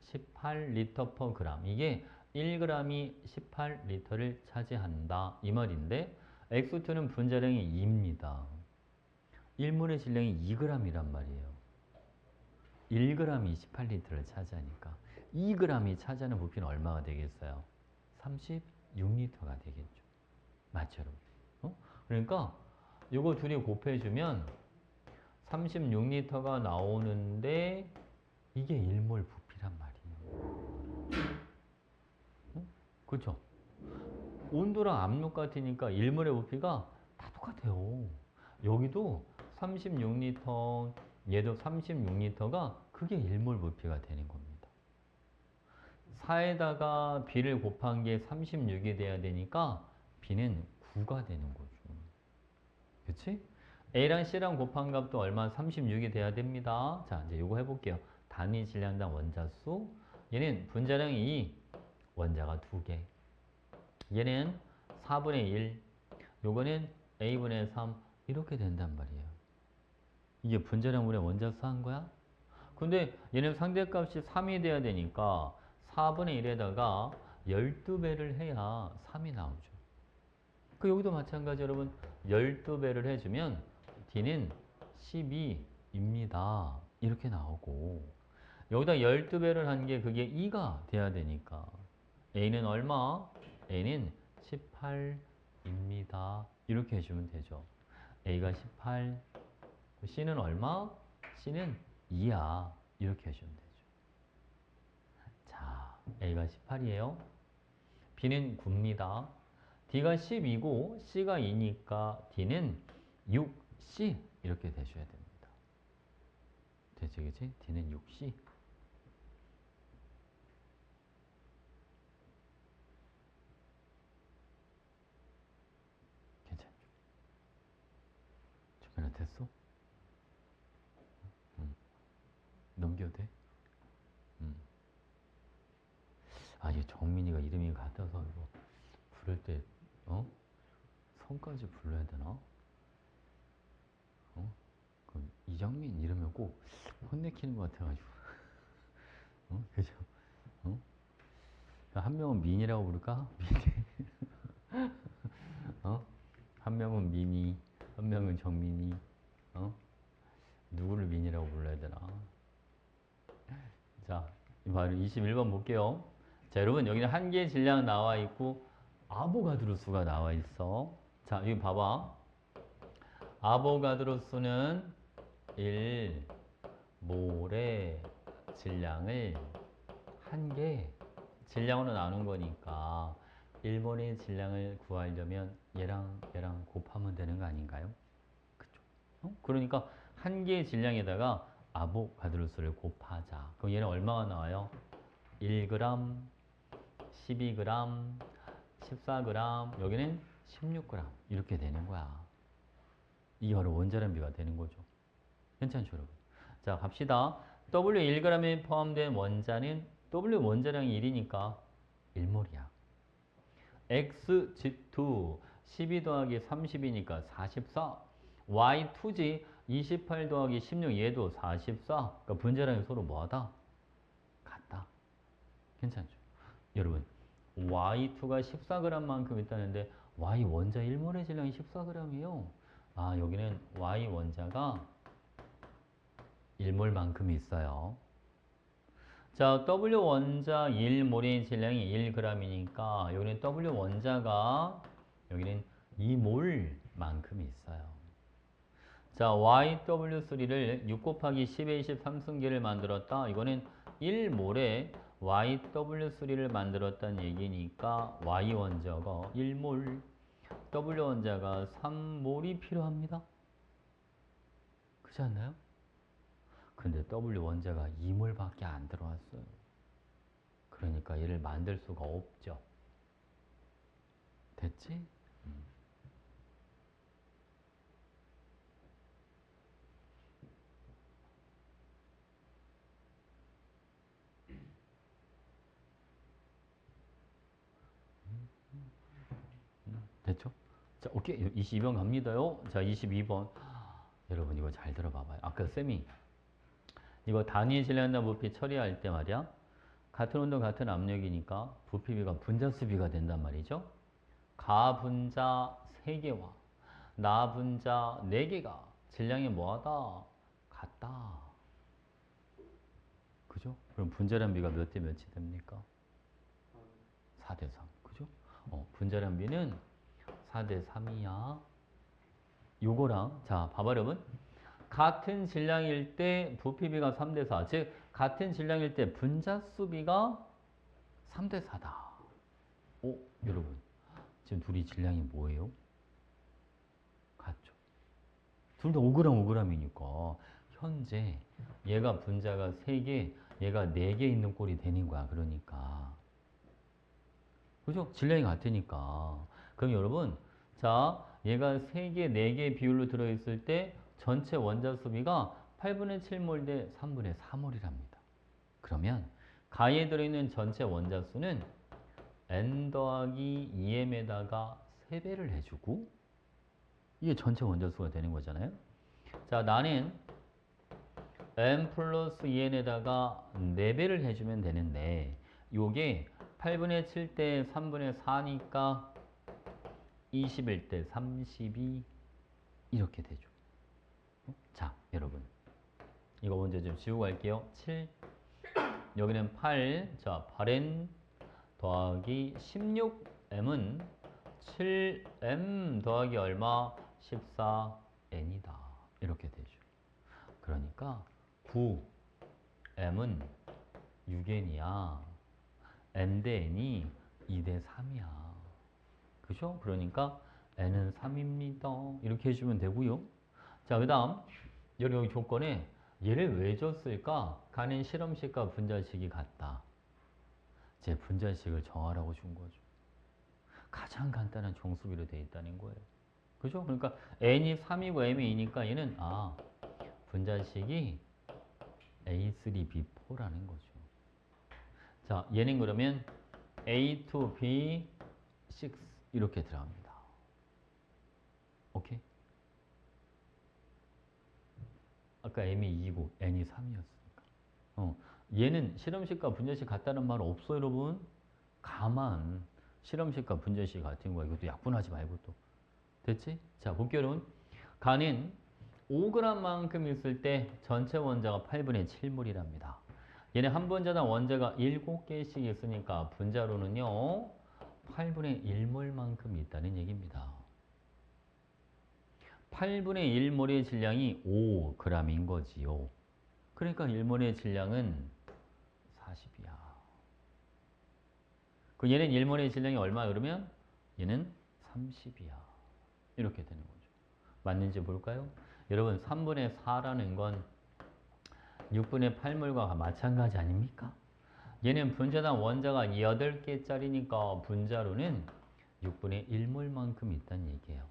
A: 18L/g. 이게 1g이 18L를 차지한다. 이 말인데 X2는 분자량이 2입니다. 1몰의 질량이 2g이란 말이에요. 1g이 18L를 차지하니까 2g이 차지하는 부피는 얼마가 되겠어요? 36L가 되겠죠. 맞죠, 여러분? 그러니까 이거 둘이 곱해주면 36L가 나오는데 이게 1몰 부피란 말이에요. 그렇죠? 온도랑 압력 같으니까 1몰의 부피가 다 똑같아요. 여기도 36L, 얘도 36L가 그게 1몰 부피가 되는 겁니다. 4에다가 B를 곱한 게 36이 돼야 되니까 B는 9가 되는 거죠. 그치? A랑 C랑 곱한 값도 얼마? 36이 돼야 됩니다. 자, 이제 요거 해볼게요. 단위 질량당 원자수. 얘는 분자량이 2, 원자가 2개. 얘는 4분의 1. 요거는 A분의 3. 이렇게 된단 말이에요. 이게 분자량분의 원자수 한 거야? 근데 얘는 상대값이 3이 돼야 되니까 4분의 1에다가 12배를 해야 3이 나오죠. 그 여기도 마찬가지 여러분 12배를 해주면 D는 12입니다. 이렇게 나오고 여기다 12배를 한 게 그게 2가 돼야 되니까 A는 얼마? A는 18입니다. 이렇게 해주면 되죠. A가 18, C는 얼마? C는 2야. 이렇게 해주면 되죠. 자, A가 18이에요. B는 9입니다. D가 10이고 C가 2니까 D는 6C 이렇게 되셔야 됩니다. 되지 그치? D는 6C. 괜찮죠? 정연아 됐어? 넘겨도 돼? 아, 이게 정민이가 이름이 같아서 이거 부를 때 성까지 불러야 되나? 그럼 이정민 이러면 꼭 혼내키는 것 같아가지고 그죠? 한 명은 민이라고 부를까? 민이 한 명은 민이, 한 명은 정민이 누구를 민이라고 불러야 되나? 자, 바로 21번 볼게요. 자, 여러분 여기는 한 개의 질량 나와 있고 아보가드로 수가 나와 있어. 자, 여기 봐봐. 아보가드로 수는 1몰의 질량을 한 개 질량으로 나눈 거니까 1몰의 질량을 구하려면 얘랑 얘랑 곱하면 되는 거 아닌가요? 그쵸? 그러니까 한 개의 질량에다가 아보가드로 수를 곱하자. 그럼 얘는 얼마가 나와요? 1g, 12g, 14g, 여기는 16g 이렇게 되는 거야. 이게 바로 원자량비가 되는 거죠. 괜찮죠, 여러분? 자, 갑시다. W1g에 포함된 원자는 W 원자량이 1이니까 1몰이야. X2 12 더하기 30이니까 44. Y2지 28 더하기 16 얘도 44. 그러니까 분자량이 서로 뭐하다? 같다. 괜찮죠? 여러분 Y2가 14g만큼 있다는데 Y 원자 1몰의 질량이 14g이에요. 아, 여기는 Y 원자가 1몰만큼 있어요. 자, W 원자 1몰의 질량이 1g이니까 여기는 W 원자가 여기는 2몰만큼 있어요. 자, YW3를 6 곱하기 10의 23승계를 만들었다. 이거는 1몰에 YW3를 만들었다는 얘기니까 Y 원자가 1몰, W 원자가 3몰이 필요합니다. 그렇지 않나요? 근데 W 원자가 2몰밖에 안 들어왔어요. 그러니까 얘를 만들 수가 없죠. 됐지? 됐죠? 자, 오케이. 22번 갑니다요. 자, 22번. 여러분 이거 잘 들어봐봐요. 아까 쌤이 이거 단위 질량당 부피 처리할 때 말이야. 같은 온도 같은 압력이니까 부피비가 분자수비가 된단 말이죠. 가분자 3개와 나분자 4개가 질량이 뭐하다? 같다. 그죠? 그럼 분자량비가 몇 대 몇이 됩니까? 4대 3. 그죠? 분자량비는 4대 3이야. 요거랑 자, 봐봐 여러분. 같은 질량일 때 부피비가 3대 4. 즉 같은 질량일 때 분자수비가 3대 4다. 오, 여러분. 지금 둘이 질량이 뭐예요? 같죠. 둘 다 5g, 5g이니까 현재 얘가 분자가 3개, 얘가 4개 있는 꼴이 되는 거야. 그러니까. 그죠? 질량이 같으니까. 그럼 여러분, 자, 얘가 3개, 4개 비율로 들어있을 때 전체 원자 수비가 8분의 7몰 대 3분의 4몰이랍니다. 그러면 가에 들어있는 전체 원자 수는 n 더하기 2m에다가 3배를 해주고 이게 전체 원자 수가 되는 거잖아요. 자, 나는 m 플러스 2n에다가 4배를 해주면 되는데 요게 8분의 7 대 3분의 4니까 21대 32 이렇게 되죠. 자, 여러분 이거 먼저 좀 지우고 갈게요. 7 여기는 8. 자, 8n 더하기 16m은 7m 더하기 얼마? 14n이다. 이렇게 되죠. 그러니까 9m은 6n이야. m 대 n이 2대 3이야. 그죠? 그러니까 n은 3입니다. 이렇게 해주면 되고요. 자, 그 다음 여기 조건에 얘를 왜 줬을까? 가는 실험식과 분자식이 같다. 제 분자식을 정하라고 준 거죠. 가장 간단한 정수비로 되어 있다는 거예요. 그죠? 그러니까 n이 3이고 m이 2니까 얘는 분자식이 A3B4라는 거죠. 자, 얘는 그러면 A2B6 이렇게 들어갑니다. 오케이? 아까 m이 2고 n이 3이었으니까. 얘는 실험식과 분자식 같다는 말 없어, 여러분? 가만 실험식과 분자식 같은 거야. 이것도 약분하지 말고 또. 됐지? 자, 볼게요, 여러분. 가는 5g만큼 있을 때 전체 원자가 8분의 7몰이랍니다. 얘네 한 분자당 원자가 7개씩 있으니까 분자로는요 8분의 1몰만큼 있다는 얘기입니다. 8분의 1몰의 질량이 5g인 거지요. 그러니까 1몰의 질량은 40이야. 그 얘는 1몰의 질량이 얼마 그러면 얘는 30이야. 이렇게 되는 거죠. 맞는지 볼까요? 여러분 3분의 4라는 건 6분의 8몰과 마찬가지 아닙니까? 얘는 분자당 원자가 8개짜리니까 분자로는 6분의 1몰만큼 있다는 얘기예요.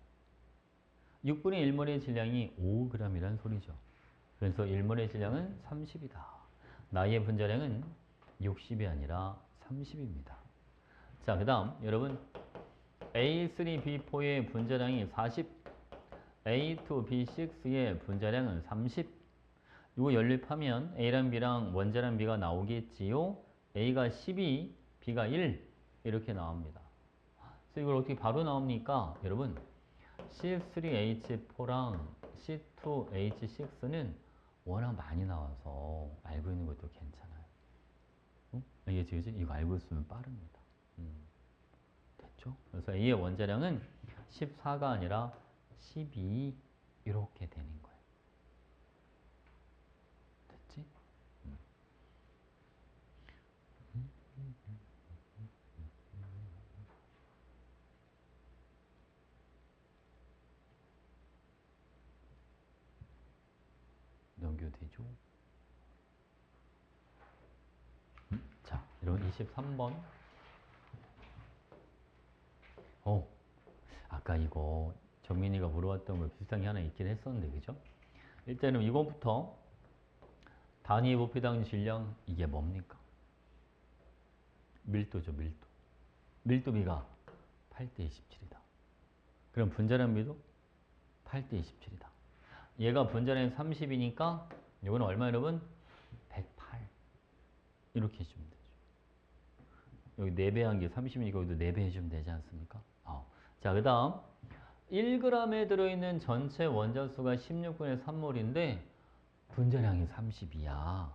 A: 6분의 1몰의 질량이 5g이란 소리죠. 그래서 1몰의 질량은 30이다. 나의 분자량은 60이 아니라 30입니다. 자, 그 다음 여러분 A3B4의 분자량이 40, A2B6의 분자량은 30. 이거 연립하면 A랑 B랑 원자랑 B가 나오겠지요. A가 12, B가 1 이렇게 나옵니다. 그래서 이걸 어떻게 바로 나옵니까? 여러분 C3H4랑 C2H6는 워낙 많이 나와서 알고 있는 것도 괜찮아요. 응? 이게 지금 이거 알고 있으면 빠릅니다. 됐죠? 그래서 A의 원자량은 14가 아니라 12 이렇게 되는 거예요. 됐지? 연결되죠? 자, 여러분 23번. 아까 이거 정민이가 물어봤던 거 비슷한 게 하나 있긴 했었는데, 그죠? 일단은 이거부터 단위 부피당 질량 이게 뭡니까? 밀도죠, 밀도. 밀도비가 8대 27이다. 그럼 분자량비도 8대 27이다. 얘가 분자량이 30이니까 이거는 얼마 여러분? 108 이렇게 해주면 되죠. 여기 4배 한 게 30이니까 여기도 4배 해주면 되지 않습니까? 자, 그 다음 1g에 들어있는 전체 원자수가 16분의 3몰인데 분자량이 30이야.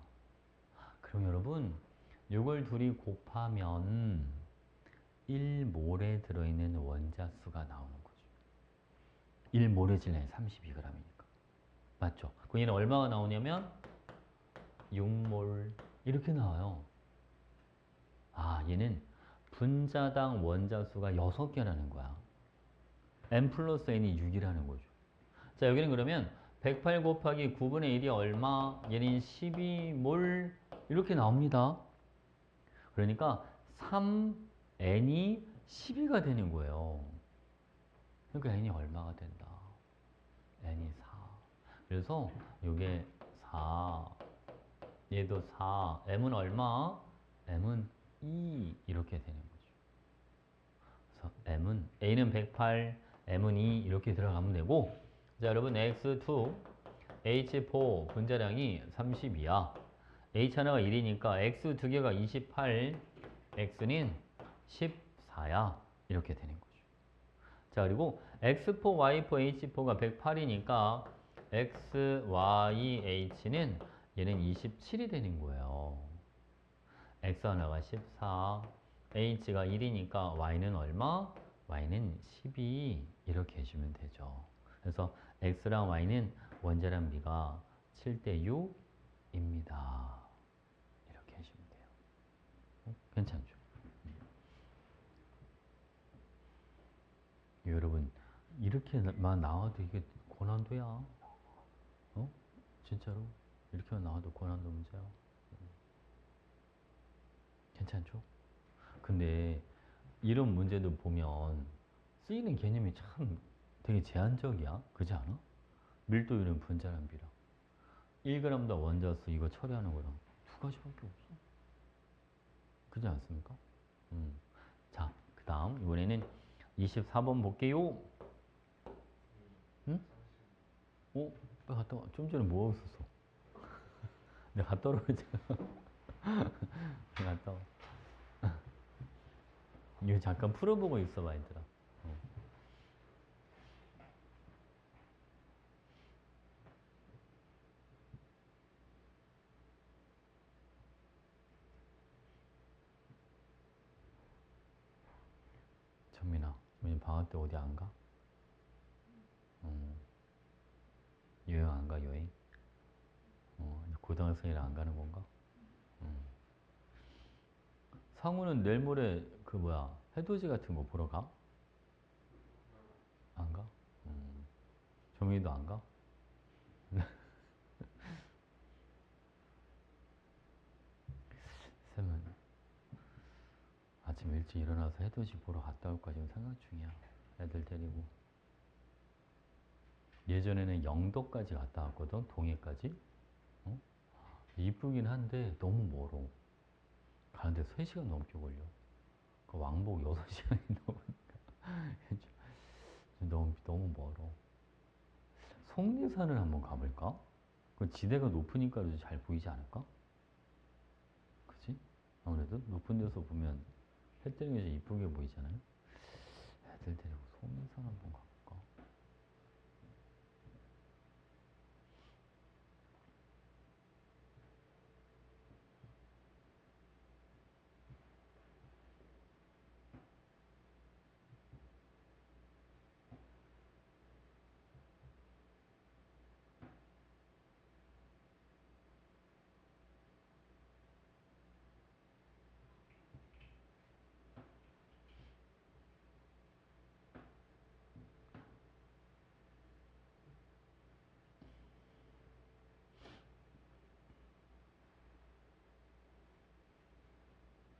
A: 그럼 여러분 이걸 둘이 곱하면 1몰에 들어있는 원자수가 나오는 거죠. 1몰의 질량이 32g이니까. 맞죠? 그 얘는 얼마가 나오냐면 6몰 이렇게 나와요. 아, 얘는 분자당 원자 수가 6개라는 거야. n 플러스 n이 6이라는 거죠. 자, 여기는 그러면 108 곱하기 9분의 1이 얼마? 얘는 12몰 이렇게 나옵니다. 그러니까 3n이 12가 되는 거예요. 그러니까 n이 얼마가 된다? n이 4. 그래서 이게 4, 얘도 4, m은 얼마? m은 2 이렇게 되는 거죠. 그래서 m은 a는 108, m은 2 이렇게 들어가면 되고, 자 여러분 x2, h4 분자량이 32야. h 하나가 1이니까 x 두 개가 28, x는 14야. 이렇게 되는 거죠. 자 그리고 x4, y4, h4가 108이니까 x, y, h는 얘는 27이 되는 거예요. x 하나가 14, h가 1이니까 y는 얼마? y는 12 이렇게 해주면 되죠. 그래서 x랑 y는 원자량 비가 7대 6입니다. 이렇게 해주면 돼요. 괜찮죠? 여러분 이렇게만 나와도 이게 고난도야. 어? 진짜로 이렇게만 나와도 고난도 문제야. 괜찮죠? 근데 이런 문제도 보면 쓰이는 개념이 참 되게 제한적이야. 그렇지 않아? 밀도율은 분자량 비랑 1g당 원자수 이거 처리하는 거랑 두 가지밖에 없어. 그렇지 않습니까? 자, 그 다음 이번에는 24번 볼게요. 응? 어? 빨리 갔다 와. 좀 전에 뭐 하고 있었어? 내가 갔다 오라고 했잖아. 갔다 와. 이거 잠깐 풀어보고 있어봐, 얘들아. 정민아, 요즘 방학 때 어디 안 가? 여행 안 가, 여행? 고등학생이라 안 가는 건가? 상우는 내일 모레 그 뭐야, 해돋이 같은 거 보러 가? 안 가? 정민이도 안 가? 쌤은 아침 일찍 일어나서 해돋이 보러 갔다 올까 지금 생각 중이야. 애들 데리고. 예전에는 영도까지 갔다 왔거든, 동해까지. 어? 이쁘긴 한데 너무 멀어. 가는데 3시간 넘게 걸려. 그 왕복 6시간이 너무 멀어. 속리산을 한번 가볼까? 그 지대가 높으니까 잘 보이지 않을까? 그치? 아무래도 높은 데서 보면 해 뜨는 게 이쁘게 보이잖아요? 애들 데리고 속리산 한번 가볼까?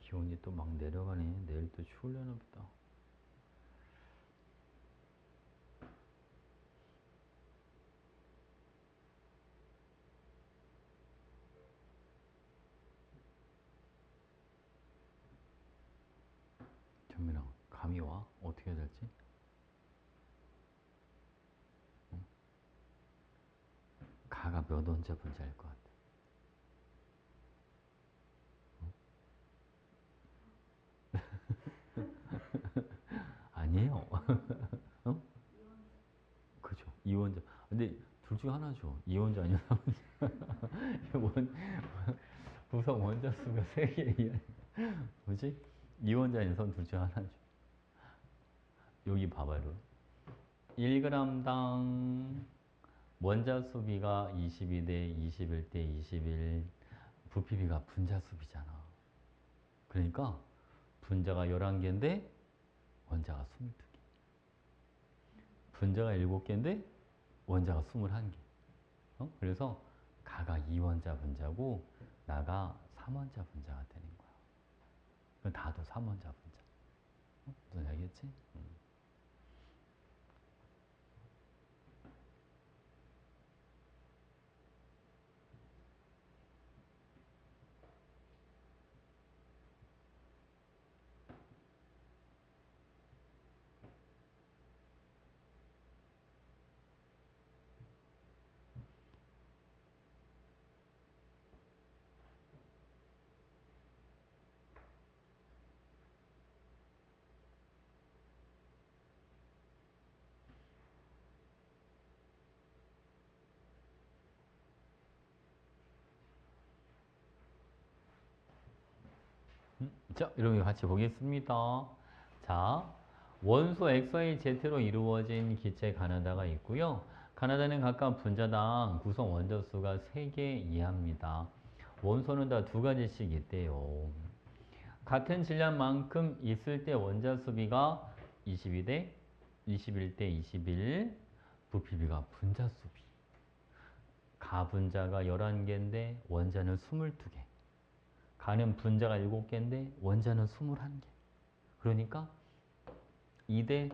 A: 기온이 또 막 내려가네. 내일 또 추우려나 보다. 정민아, 감이 와? 어떻게 해야 될지? 가가 몇 원자 분자일 것 같아. 아니에요. 어? 그죠. 2원자. 근데 둘 중에 하나죠. 2원자 아니면 3원자. 구성 원자 수가 3개 이하. 뭐지? 2원자 아니면 둘 중에 하나죠. 여기 봐봐요. 1g당 원자 수비가 22대 21대 21, 부피비가 분자 수비잖아. 그러니까 분자가 11개인데 원자가 22개. 분자가 7개인데 원자가 21개. 그래서 가가 2원자 분자고 나가 3원자 분자가 되는 거야. 다도 3원자 분자. 무슨 알겠지? 자, 이런 거 같이 보겠습니다. 자, 원소 XYZ로 이루어진 기체 가나다가 있고요. 가나다는 각각 분자당 구성 원자수가 3개 이하입니다. 원소는 다 2가지씩 있대요. 같은 질량만큼 있을 때 원자 수비가 22대 21대 21, 부피비가 분자 수비. 가분자가 11개인데 원자는 22개. 가는 분자가 7개인데 원자는 21개. 그러니까 2대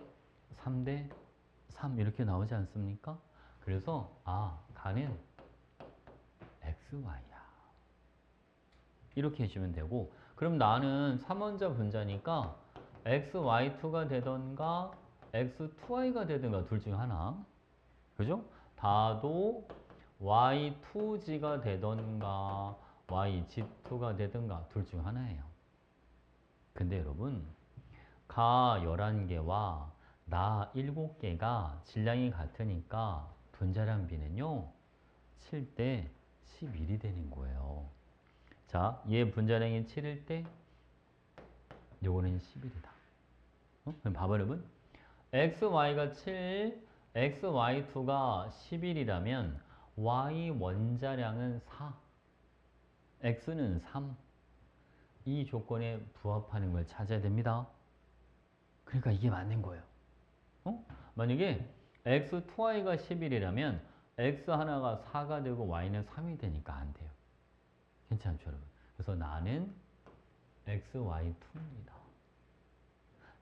A: 3대 3 이렇게 나오지 않습니까? 그래서 가는 XY야. 이렇게 해주면 되고, 그럼 나는 3원자 분자니까 XY2가 되던가 X2Y가 되던가 둘 중 하나. 그죠? 다도 Y2G가 되던가 YG2가 되든가 둘 중 하나예요. 근데 여러분, 가 11개와 나 7개가 질량이 같으니까 분자량 비는요 7대 11이 되는 거예요. 자, 얘 분자량이 7일 때 요거는 11이다. 그럼 봐봐 여러분. XY가 7, XY2가 11이라면 Y 원자량은 4, X는 3. 이 조건에 부합하는 걸 찾아야 됩니다. 그러니까 이게 맞는 거예요. 만약에 X2Y가 11이라면 X 하나가 4가 되고 Y는 3이 되니까 안 돼요. 괜찮죠, 여러분? 그래서 나는 XY2입니다.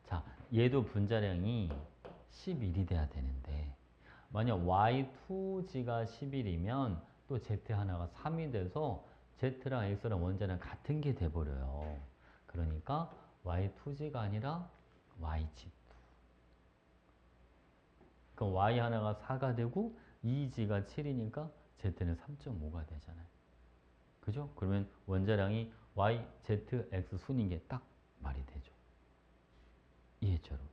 A: 자, 얘도 분자량이 11이 돼야 되는데 만약 Y2G가 11이면 또 Z 하나가 3이 돼서 Z랑 X랑 원자는 같은 게 돼버려요. 그러니까 Y2G가 아니라 YG2. 그럼 Y 하나가 4가 되고 2G가 7이니까 Z는 3.5가 되잖아요. 그죠? 그러면 원자량이 Y, Z, X 순인 게 딱 말이 되죠. 이해했죠, 여러분?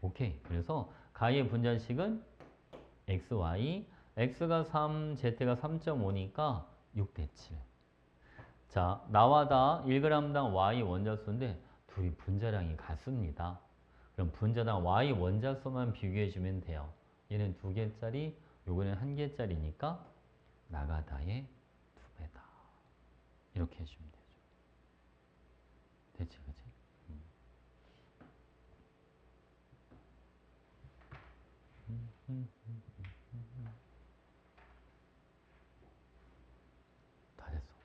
A: 오케이. 그래서 가의 분자식은 XY, X가 3, Z가 3.5니까 6대 7. 자, 나와 다 1g당 Y 원자수인데 둘이 분자량이 같습니다. 그럼 분자당 Y 원자수만 비교해주면 돼요. 얘는 2개짜리, 요거는 1개짜리니까 나가다의 2배다. 이렇게 해주면 되죠. 됐지, 그치? 다 됐어.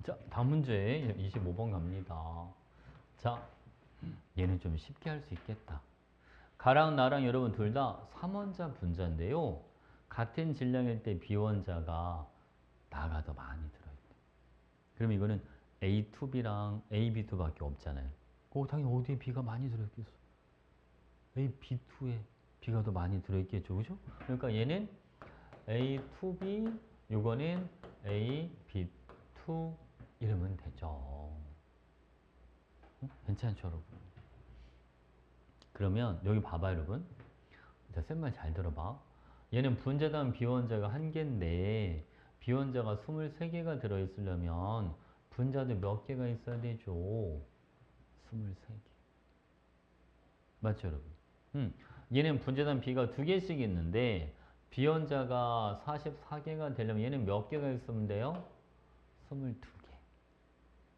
A: 자, 다음 문제 25번 갑니다. 자, 얘는 좀 쉽게 할 수 있겠다. 가랑 나랑 여러분 둘 다 3원자 분자인데요. 같은 질량일 때 B원자가 나가 더 많이 들어있대. 그럼 이거는 A2B랑 AB2밖에 없잖아요. 당연히 어디에 B가 많이 들어있겠어? AB2에 B가 더 많이 들어있겠죠. 그죠? 그러니까 얘는 A2B, 요거는 AB2 이러면 되죠. 괜찮죠, 여러분? 그러면 여기 봐봐, 여러분. 자, 쌤 말 잘 들어봐. 얘는 분자당 비원자가 1개인데 비원자가 23개가 들어있으려면 분자도 몇 개가 있어야 되죠? 23개. 맞죠, 여러분? 얘는 분자단 B가 2개씩 있는데 B원자가 44개가 되려면 얘는 몇 개가 있으면 돼요? 22개.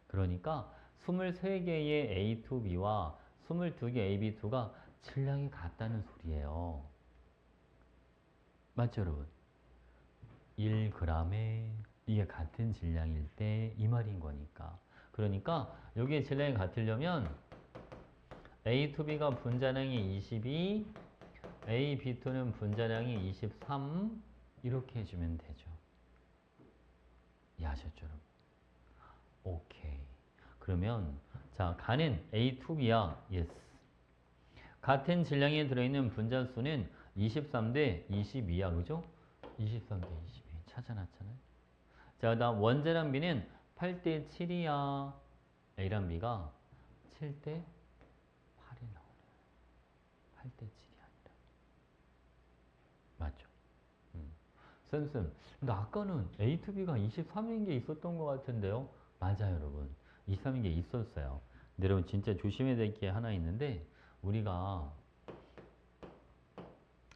A: 그러니까 23개의 A2B와 22개 AB2가 질량이 같다는 소리예요. 맞죠, 여러분? 1g에 이게 같은 질량일 때 이 말인 거니까. 그러니까 여기에 질량이 같으려면 A2B가 분자량이 22, AB2는 분자량이 23 이렇게 해주면 되죠. 이해하셨죠, 여러분? 오케이. 그러면 자, 가는 A2B야. yes. 같은 질량에 들어있는 분자수는 23대 22야. 그죠? 23대 22 찾아놨잖아요. 자, 그다음 원자량 B는 8대 7이야. A랑 B가 7대 8이 나오네요. 8대 7이 아니라. 맞죠? 쌤. 근데 아까는 A2B가 23인 게 있었던 것 같은데요? 맞아요, 여러분. 23인 게 있었어요. 근데 여러분 진짜 조심해야 될 게 하나 있는데 우리가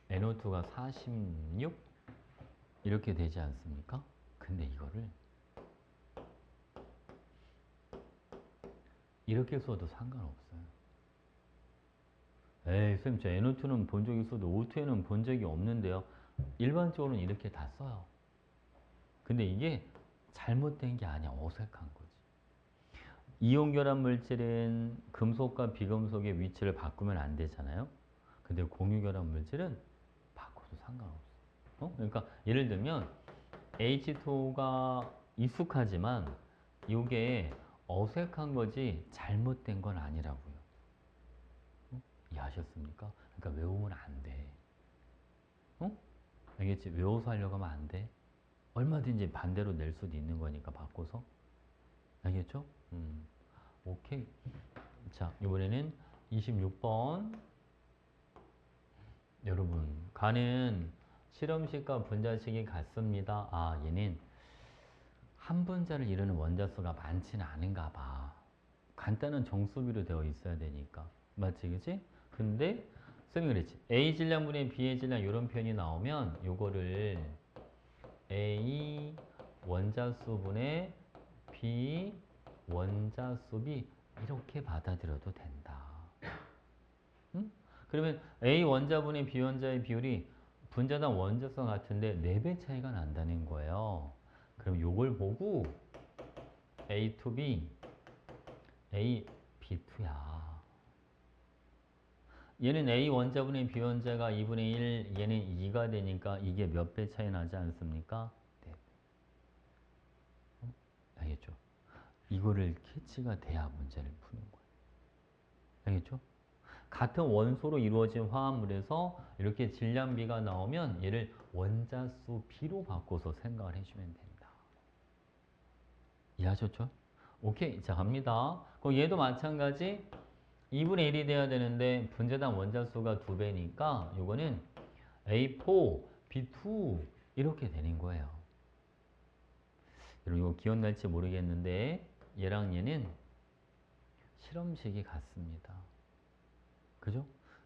A: NO2가 46 이렇게 되지 않습니까? 근데 이거를 이렇게 써도 상관없어요. 에이, 쌤, 저 NO2는 본 적이 있어도 O2에는 본 적이 없는데요. 일반적으로는 이렇게 다 써요. 근데 이게 잘못된 게 아니야. 어색한 거지. 이온결합 물질은 금속과 비금속의 위치를 바꾸면 안 되잖아요. 근데 공유결합 물질은 바꿔도 상관없어. 그러니까 예를 들면 H2O가 익숙하지만 이게 어색한 거지 잘못된 건 아니라고요. 이해하셨습니까? 그러니까 외우면 안 돼. 알겠지? 외워서 하려고 하면 안 돼. 얼마든지 반대로 낼 수도 있는 거니까 바꿔서. 알겠죠? 오케이. 자, 이번에는 26번. 여러분, 가는 실험식과 분자식이 같습니다. 아, 얘는 한 분자를 이루는 원자수가 많지는 않은가 봐. 간단한 정수비로 되어 있어야 되니까. 맞지, 그치? 근데 쌤이 그랬지. A 질량분의 B의 질량 이런 표현이 나오면 요거를 A 원자수분의 B 원자수비 이렇게 받아들여도 된다. 응? 그러면 A 원자분의 B 원자의 비율이 분자당 원자수가 같은데 4배 차이가 난다는 거예요. 그럼 요걸 보고 A2B, AB2야. 얘는 A 원자분의 B 원자가 2분의 1, 얘는 2가 되니까 이게 몇 배 차이 나지 않습니까? 네. 알겠죠? 이거를 캐치가 돼야 문제를 푸는 거예요. 알겠죠? 같은 원소로 이루어진 화합물에서 이렇게 질량비가 나오면 얘를 원자수 B로 바꿔서 생각을 해주면 된다. 이해하셨죠? 오케이. 자, 갑니다. 그럼 얘도 마찬가지 2분의 1이 돼야 되는데 분자당 원자수가 2배니까 이거는 A4, B2 이렇게 되는 거예요. 여러분 이거 기억날지 모르겠는데 얘랑 얘는 실험식이 같습니다. 그죠?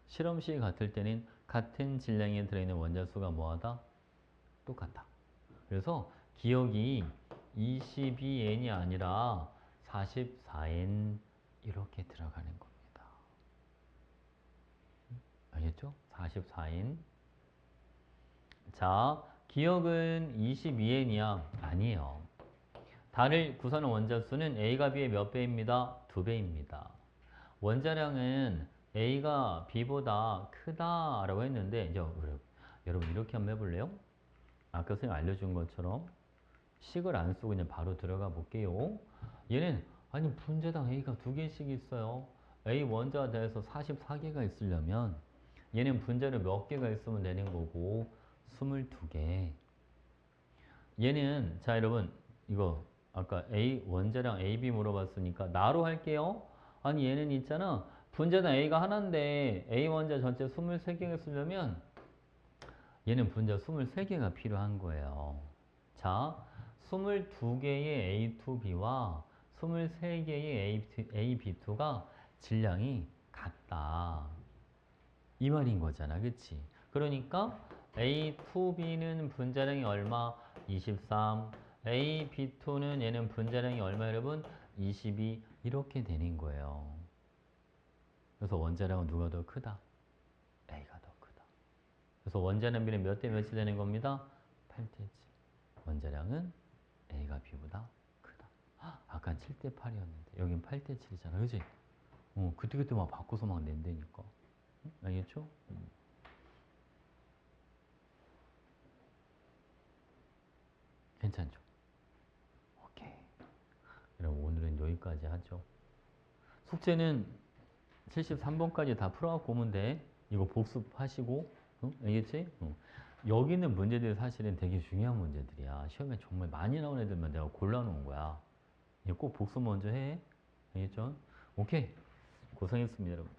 A: 실험식이 같을 때는 같은 질량에 들어있는 원자수가 뭐하다? 똑같다. 그래서 기억이 22N이 아니라 44N 이렇게 들어가는 겁니다. 알겠죠? 44N. 자, 기억은 22N이야. 아니에요. 달을 구성하는 원자수는 A가 B의 몇 배입니다? 2배입니다. 원자량은 A가 B보다 크다라고 했는데 이제 여러분 이렇게 한번 해볼래요? 아까 선생님 알려준 것처럼 식을 안 쓰고 그냥 바로 들어가 볼게요. 얘는 아니 분자당 A가 2개씩 있어요. A 원자가 돼서 44개가 있으려면 얘는 분자를 몇 개가 있으면 되는 거고 22개. 얘는 자 여러분 이거 아까 A 원자량 AB 물어봤으니까 나로 할게요. 아니 얘는 있잖아. 분자당 A가 하나인데 A 원자 전체 23개가 쓰려면 얘는 분자 23개가 필요한 거예요. 자, 22개의 A2B와 23개의 AB2가 질량이 같다. 이 말인 거잖아. 그치? 그러니까 A, 2B는 분자량이 얼마? 23. A, B2는 얘는 분자량이 얼마 여러분? 22. 이렇게 되는 거예요. 그래서 원자량은 누가 더 크다? A가 더 크다. 그래서 원자량 비는 몇 대 몇이 되는 겁니다? 8대 7. 원자량은 A가 B보다 크다. 아까 7대 8이었는데 여긴 8대 7이잖아. 그지? 그때그때 막 바꿔서 막 낸다니까. 알겠죠? 괜찮죠? 오케이. 그럼 오늘은 여기까지 하죠. 숙제는 73번까지 다 풀어갖고 오면 돼. 이거 복습하시고, 알겠지? 여기 있는 문제들이 사실은 되게 중요한 문제들이야. 시험에 정말 많이 나온 애들만 내가 골라놓은 거야. 이거 꼭 복습 먼저 해. 알겠죠? 오케이. 고생했습니다, 여러분.